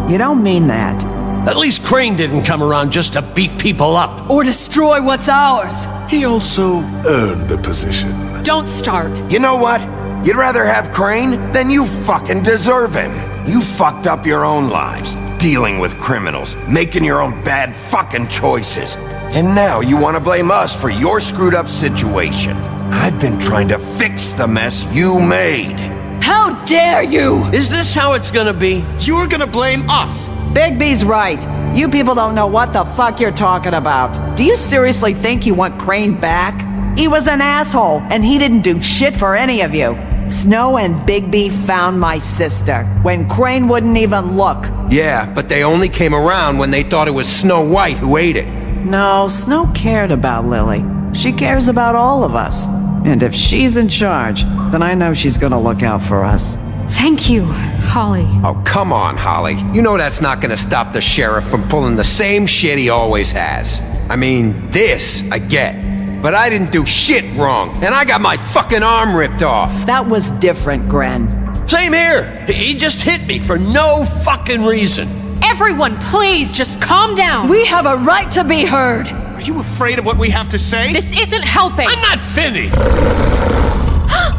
Speaker 16: You don't mean that. At least Crane didn't come around just to beat people up.
Speaker 14: Or destroy what's ours.
Speaker 1: He also earned the position.
Speaker 2: Don't start.
Speaker 5: You know what? You'd rather have Crane than you fucking deserve him. You fucked up your own lives, dealing with criminals, making your own bad fucking choices. And now you want to blame us for your screwed up situation. I've been trying to fix the mess you made.
Speaker 14: How dare you!
Speaker 16: Is this how it's gonna be? You're gonna blame us.
Speaker 13: Bigby's right. You people don't know what the fuck you're talking about. Do you seriously think you want Crane back? He was an asshole, and he didn't do shit for any of you. Snow and Bigby found my sister, when Crane wouldn't even look.
Speaker 16: Yeah, but they only came around when they thought it was Snow White who ate it.
Speaker 13: No, Snow cared about Lily. She cares about all of us. And if she's in charge, then I know she's gonna look out for us.
Speaker 2: Thank you, Holly.
Speaker 5: Oh, come on, Holly. You know that's not gonna stop the sheriff from pulling the same shit he always has. I mean, this I get. But I didn't do shit wrong, and I got my fucking arm ripped off.
Speaker 13: That was different, Gren.
Speaker 16: Same here. He just hit me for no fucking reason.
Speaker 2: Everyone, please, just calm down.
Speaker 14: We have a right to be heard.
Speaker 18: Are you afraid of what we have to say?
Speaker 2: This isn't helping.
Speaker 18: I'm not finished.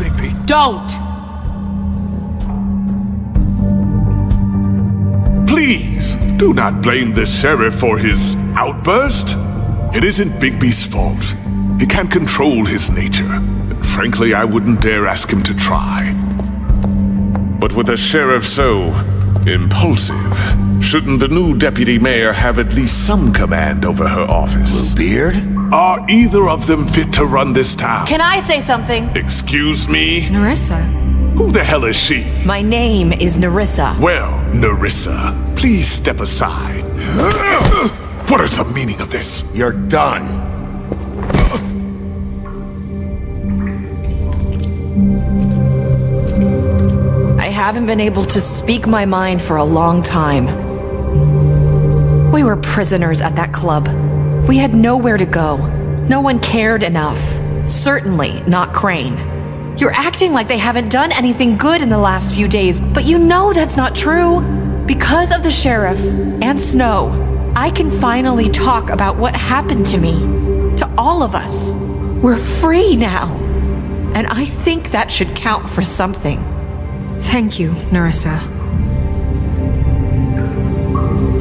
Speaker 18: Bigby.
Speaker 2: Don't.
Speaker 1: Please, do not blame the sheriff for his outburst. It isn't Bigby's fault. He can't control his nature, and frankly, I wouldn't dare ask him to try. But with a sheriff so impulsive, shouldn't the new deputy mayor have at least some command over her office?
Speaker 5: Beard?
Speaker 1: Are either of them fit to run this town?
Speaker 17: Can I say something?
Speaker 1: Excuse me?
Speaker 2: Narissa.
Speaker 1: Who the hell is she?
Speaker 17: My name is Narissa.
Speaker 1: Well, Narissa, please step aside. What is the meaning of this?
Speaker 5: You're done.
Speaker 17: I haven't been able to speak my mind for a long time. We were prisoners at that club. We had nowhere to go. No one cared enough. Certainly not Crane. You're acting like they haven't done anything good in the last few days, but you know that's not true. Because of the sheriff and Snow, I can finally talk about what happened to me. To all of us. We're free now. And I think that should count for something.
Speaker 2: Thank you, Narissa.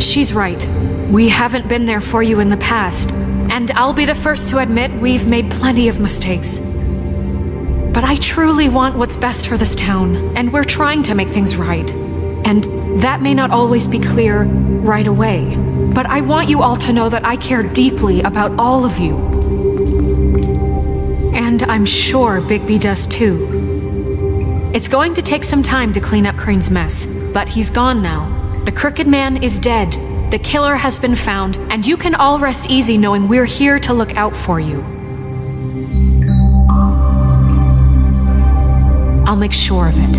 Speaker 2: She's right. We haven't been there for you in the past, and I'll be the first to admit we've made plenty of mistakes. But I truly want what's best for this town, and we're trying to make things right. And that may not always be clear right away, but I want you all to know that I care deeply about all of you. And I'm sure Bigby does too. It's going to take some time to clean up Crane's mess, but he's gone now. The Crooked Man is dead, the killer has been found, and you can all rest easy knowing we're here to look out for you. I'll make sure of it.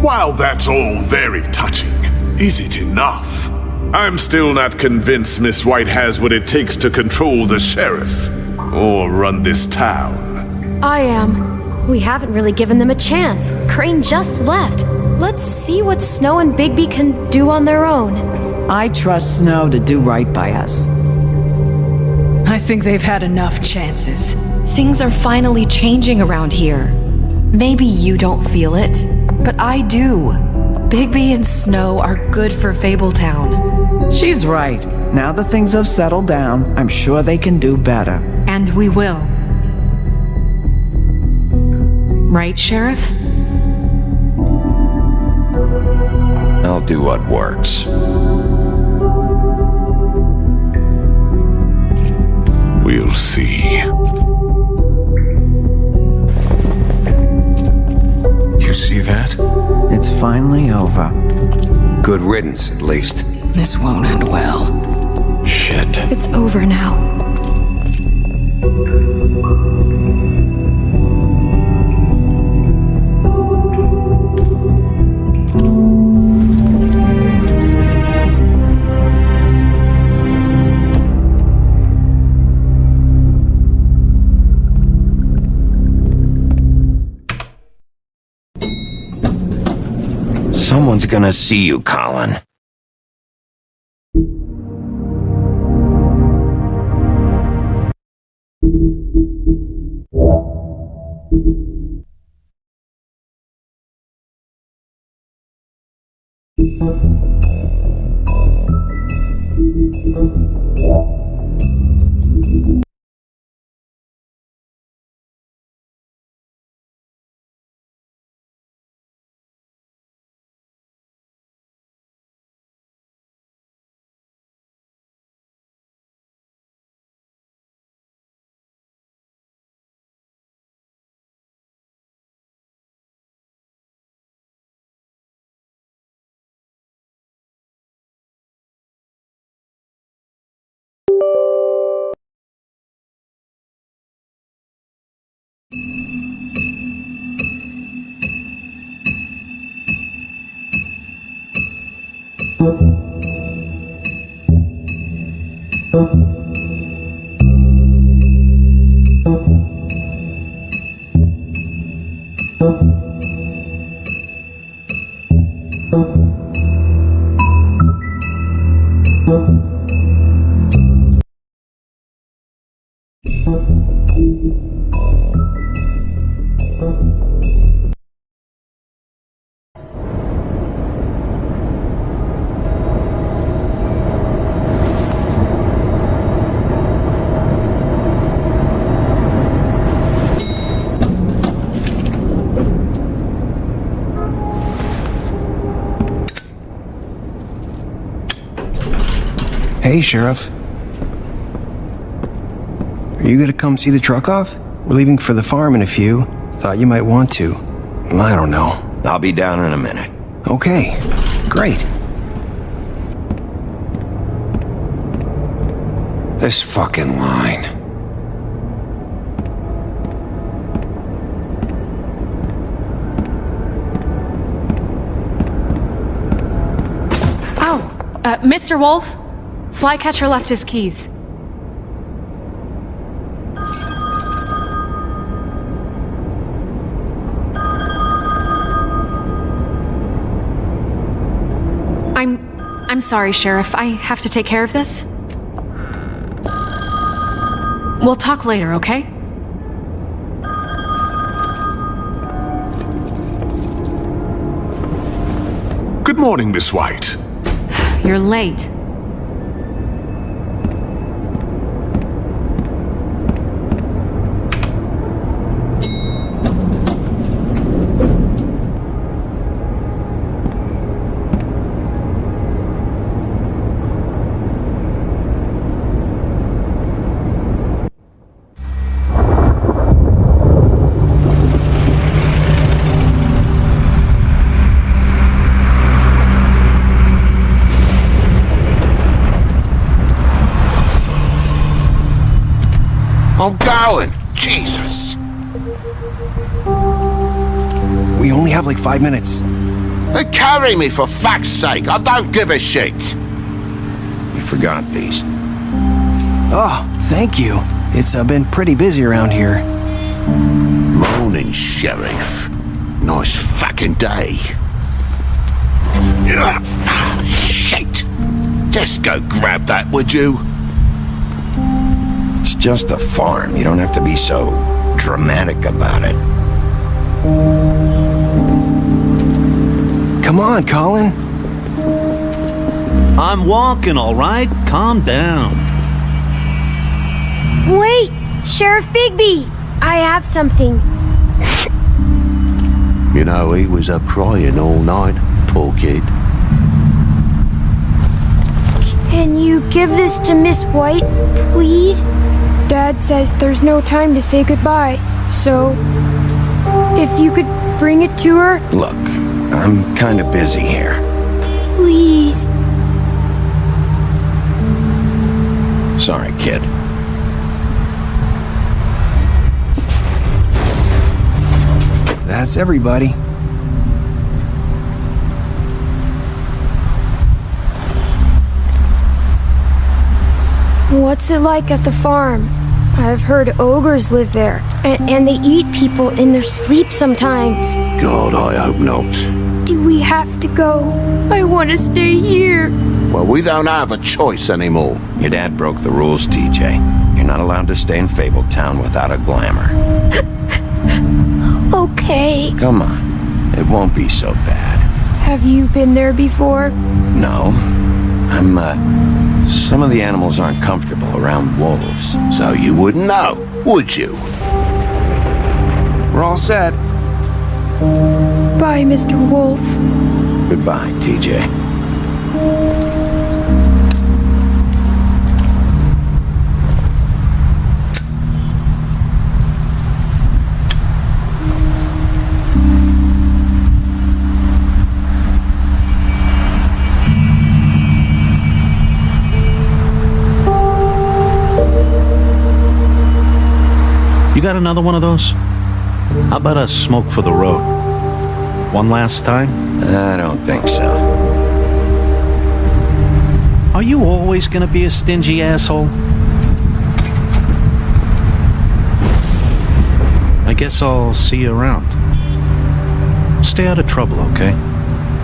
Speaker 1: While that's all very touching, is it enough? I'm still not convinced Miss White has what it takes to control the sheriff, or run this town.
Speaker 19: I am. We haven't really given them a chance. Crane just left. Let's see what Snow and Bigby can do on their own.
Speaker 13: I trust Snow to do right by us.
Speaker 14: I think they've had enough chances.
Speaker 17: Things are finally changing around here. Maybe you don't feel it, but I do. Bigby and Snow are good for Fabletown.
Speaker 13: She's right. Now that things have settled down, I'm sure they can do better.
Speaker 2: And we will. Right, Sheriff?
Speaker 5: I'll do what works.
Speaker 1: We'll see.
Speaker 15: You see that?
Speaker 13: It's finally over.
Speaker 5: Good riddance, at least.
Speaker 14: This won't end well.
Speaker 15: Shit.
Speaker 19: It's over now.
Speaker 5: one's gonna see you, Colin.
Speaker 20: Hey, Sheriff. Are you gonna come see the truck off? We're leaving for the farm in a few. Thought you might want to. I don't know.
Speaker 5: I'll be down in a minute.
Speaker 20: Okay, great.
Speaker 5: This fucking line.
Speaker 2: Mr. Wolf? Flycatcher left his keys. I'm sorry, Sheriff. I have to take care of this. We'll talk later, okay?
Speaker 1: Good morning, Miss White.
Speaker 2: You're late.
Speaker 3: I'm going! Jesus!
Speaker 20: We only have like 5 minutes.
Speaker 3: Then carry me for fuck's sake! I don't give a shit!
Speaker 5: You forgot these.
Speaker 20: Oh, thank you. It's been pretty busy around here.
Speaker 3: Morning, Sheriff. Nice fucking day. Shit! Just go grab that, would you?
Speaker 5: It's just a farm. You don't have to be so dramatic about it.
Speaker 20: Come on, Colin.
Speaker 11: I'm walking, all right? Calm down.
Speaker 19: Wait! Sheriff Bigby! I have something.
Speaker 3: You know, he was up crying all night, poor kid.
Speaker 19: Can you give this to Miss White, please? Dad says there's no time to say goodbye, so if you could bring it to her?
Speaker 5: Look, I'm kind of busy here.
Speaker 19: Please.
Speaker 5: Sorry, kid.
Speaker 20: That's everybody.
Speaker 19: What's it like at the farm? I've heard ogres live there, and they eat people in their sleep sometimes.
Speaker 3: God, I hope not.
Speaker 19: Do we have to go. I want to stay here.
Speaker 3: Well, we don't have a choice anymore.
Speaker 5: Your dad broke the rules, TJ. You're not allowed to stay in Fabletown without a glamour.
Speaker 19: Okay.
Speaker 5: Come on. It won't be so bad.
Speaker 19: Have you been there before?
Speaker 5: No. Some of the animals aren't comfortable around wolves.
Speaker 3: So you wouldn't know, would you?
Speaker 20: We're all set.
Speaker 19: Bye, Mr. Wolf.
Speaker 5: Goodbye, TJ.
Speaker 11: You got another one of those? How about a smoke for the road? One last time?
Speaker 5: I don't think so.
Speaker 11: Are you always gonna be a stingy asshole? I guess I'll see you around. Stay out of trouble, okay?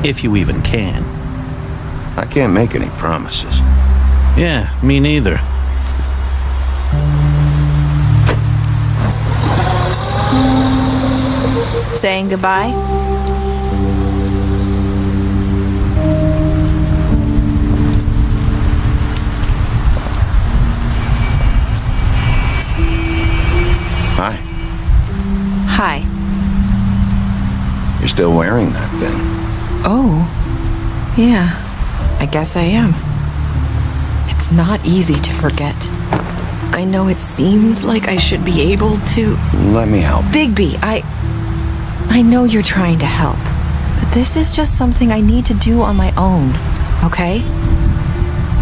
Speaker 11: If you even can.
Speaker 5: I can't make any promises.
Speaker 11: Yeah, me neither.
Speaker 12: Saying goodbye?
Speaker 5: Hi.
Speaker 12: Hi.
Speaker 5: You're still wearing that thing.
Speaker 21: Oh. Yeah. I guess I am. It's not easy to forget. I know it seems like I should be able to...
Speaker 5: Let me help.
Speaker 21: Bigby, I know you're trying to help, but this is just something I need to do on my own, okay?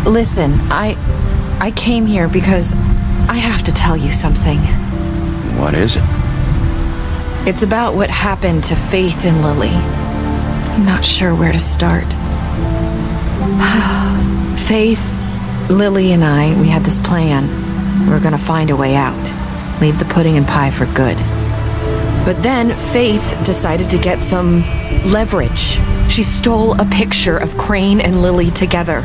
Speaker 21: Listen, I came here because I have to tell you something.
Speaker 5: What is it?
Speaker 21: It's about what happened to Faith and Lily. I'm not sure where to start. Faith, Lily, and I, we had this plan. We were gonna find a way out. Leave the pudding and pie for good. But then Faith decided to get some leverage. She stole a picture of Crane and Lily together.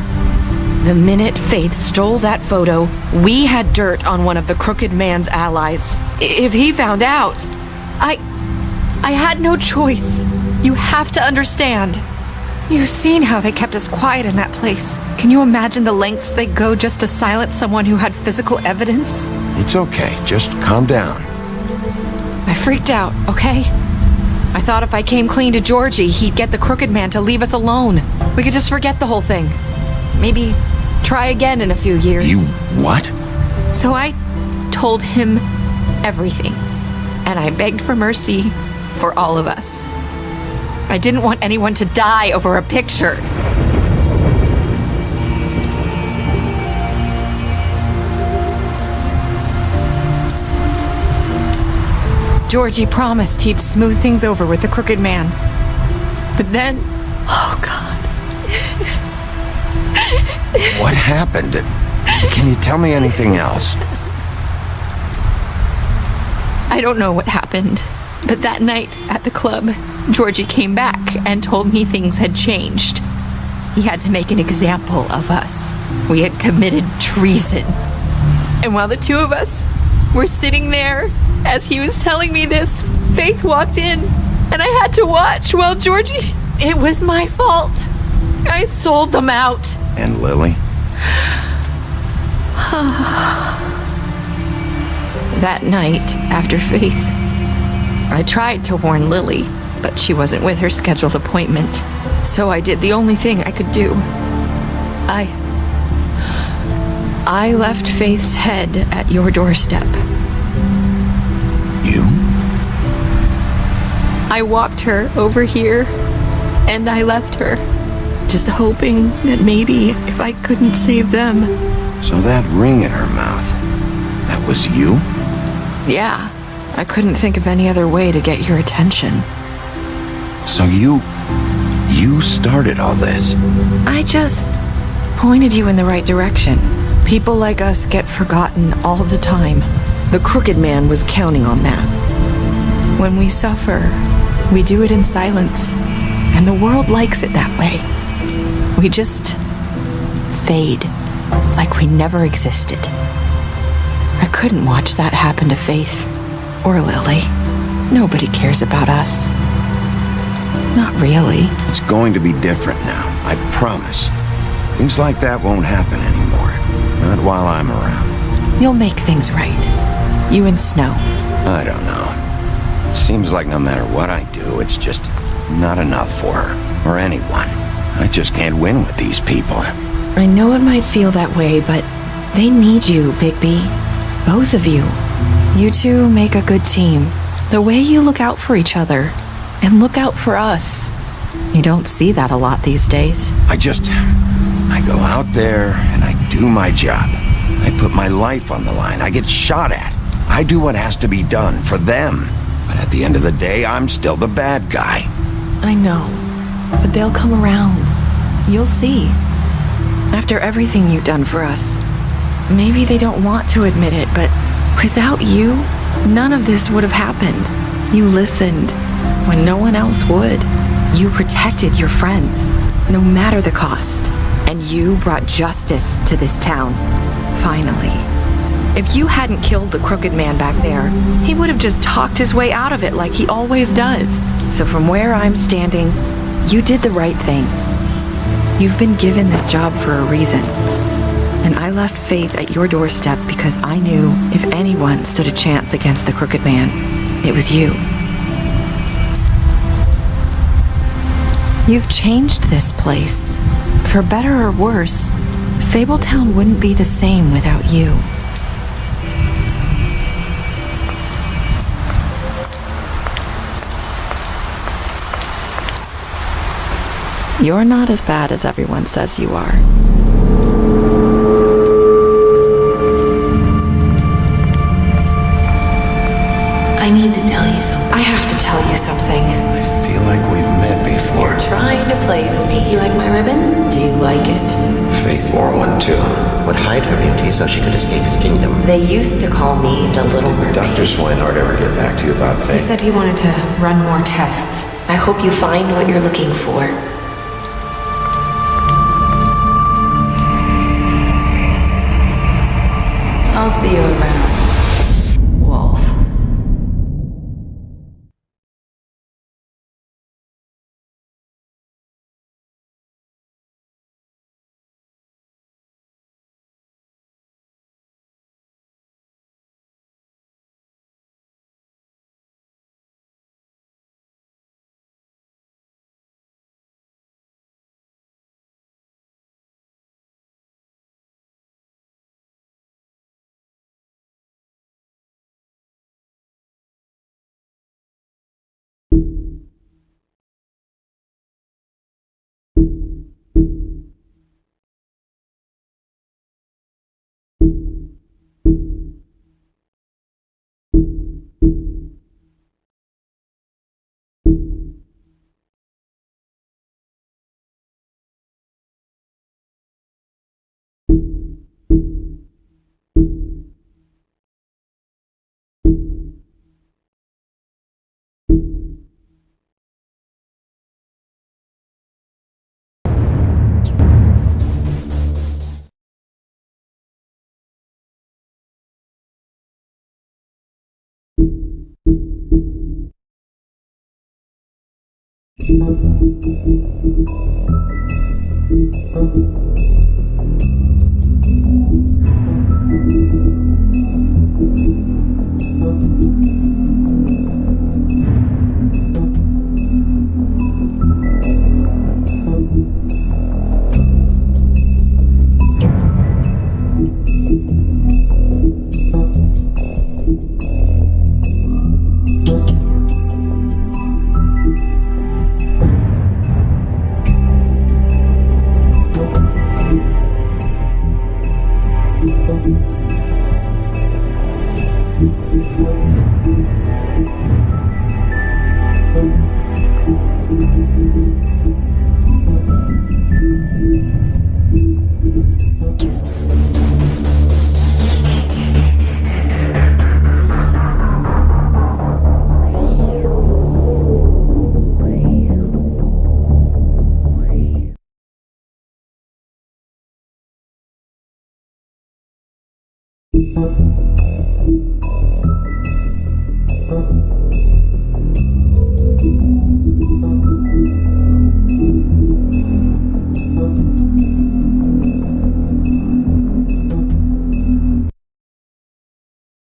Speaker 21: The minute Faith stole that photo, we had dirt on one of the Crooked Man's allies. If he found out, I had no choice. You have to understand. You've seen how they kept us quiet in that place. Can you imagine the lengths they go just to silence someone who had physical evidence?
Speaker 5: It's okay. Just calm down.
Speaker 21: I freaked out, okay? I thought if I came clean to Georgie, he'd get the Crooked Man to leave us alone. We could just forget the whole thing. Maybe try again in a few years.
Speaker 5: You what?
Speaker 21: So I told him everything. And I begged for mercy for all of us. I didn't want anyone to die over a picture. Georgie promised he'd smooth things over with the Crooked Man. But then... Oh, God.
Speaker 5: What happened? Can you tell me anything else?
Speaker 21: I don't know what happened. But that night at the club, Georgie came back and told me things had changed. He had to make an example of us. We had committed treason. And while the two of us were sitting there, as he was telling me this, Faith walked in, and I had to watch while Georgie... It was my fault. I sold them out.
Speaker 5: And Lily?
Speaker 21: That night, after Faith, I tried to warn Lily, but she wasn't with her scheduled appointment. So I did the only thing I could do. I left Faith's head at your doorstep.
Speaker 5: You?
Speaker 21: I walked her over here, and I left her, just hoping that maybe if I couldn't save them...
Speaker 5: So that ring in her mouth, that was you?
Speaker 21: Yeah, I couldn't think of any other way to get your attention.
Speaker 5: So you started all this?
Speaker 21: I just pointed you in the right direction. People like us get forgotten all the time. The Crooked Man was counting on that. When we suffer, we do it in silence. And the world likes it that way. We just fade, like we never existed. I couldn't watch that happen to Faith or Lily. Nobody cares about us. Not really.
Speaker 5: It's going to be different now, I promise. Things like that won't happen anymore. Not while I'm around.
Speaker 21: You'll make things right. You and Snow.
Speaker 5: I don't know. It seems like no matter what I do, it's just not enough for her, or anyone. I just can't win with these people.
Speaker 21: I know it might feel that way, but they need you, Bigby. Both of you. You two make a good team. The way you look out for each other, and look out for us. You don't see that a lot these days.
Speaker 5: I go out there and I do my job. I put my life on the line. I get shot at. I do what has to be done for them. But at the end of the day, I'm still the bad guy.
Speaker 21: I know, but they'll come around. You'll see. After everything you've done for us, maybe they don't want to admit it, but without you, none of this would have happened. You listened when no one else would. You protected your friends, no matter the cost. And you brought justice to this town, finally. If you hadn't killed the crooked man back there, he would have just talked his way out of it like he always does. So from where I'm standing, you did the right thing. You've been given this job for a reason. And I left Faith at your doorstep because I knew if anyone stood a chance against the crooked man, it was you. You've changed this place. For better or worse, Fabletown wouldn't be the same without you. You're not as bad as everyone says you are. I need to tell you something. I have to tell you something.
Speaker 5: I feel like we've met before.
Speaker 21: You're trying to place me. You like my ribbon? Do you like it?
Speaker 5: Faith wore one too.
Speaker 4: Would hide her beauty so she could escape his kingdom.
Speaker 21: They used to call me the Little Mermaid.
Speaker 5: Dr. Swinehart ever get back to you about Faith?
Speaker 21: He said he wanted to run more tests. I hope you find what you're looking for. I'll see you around, Wolf.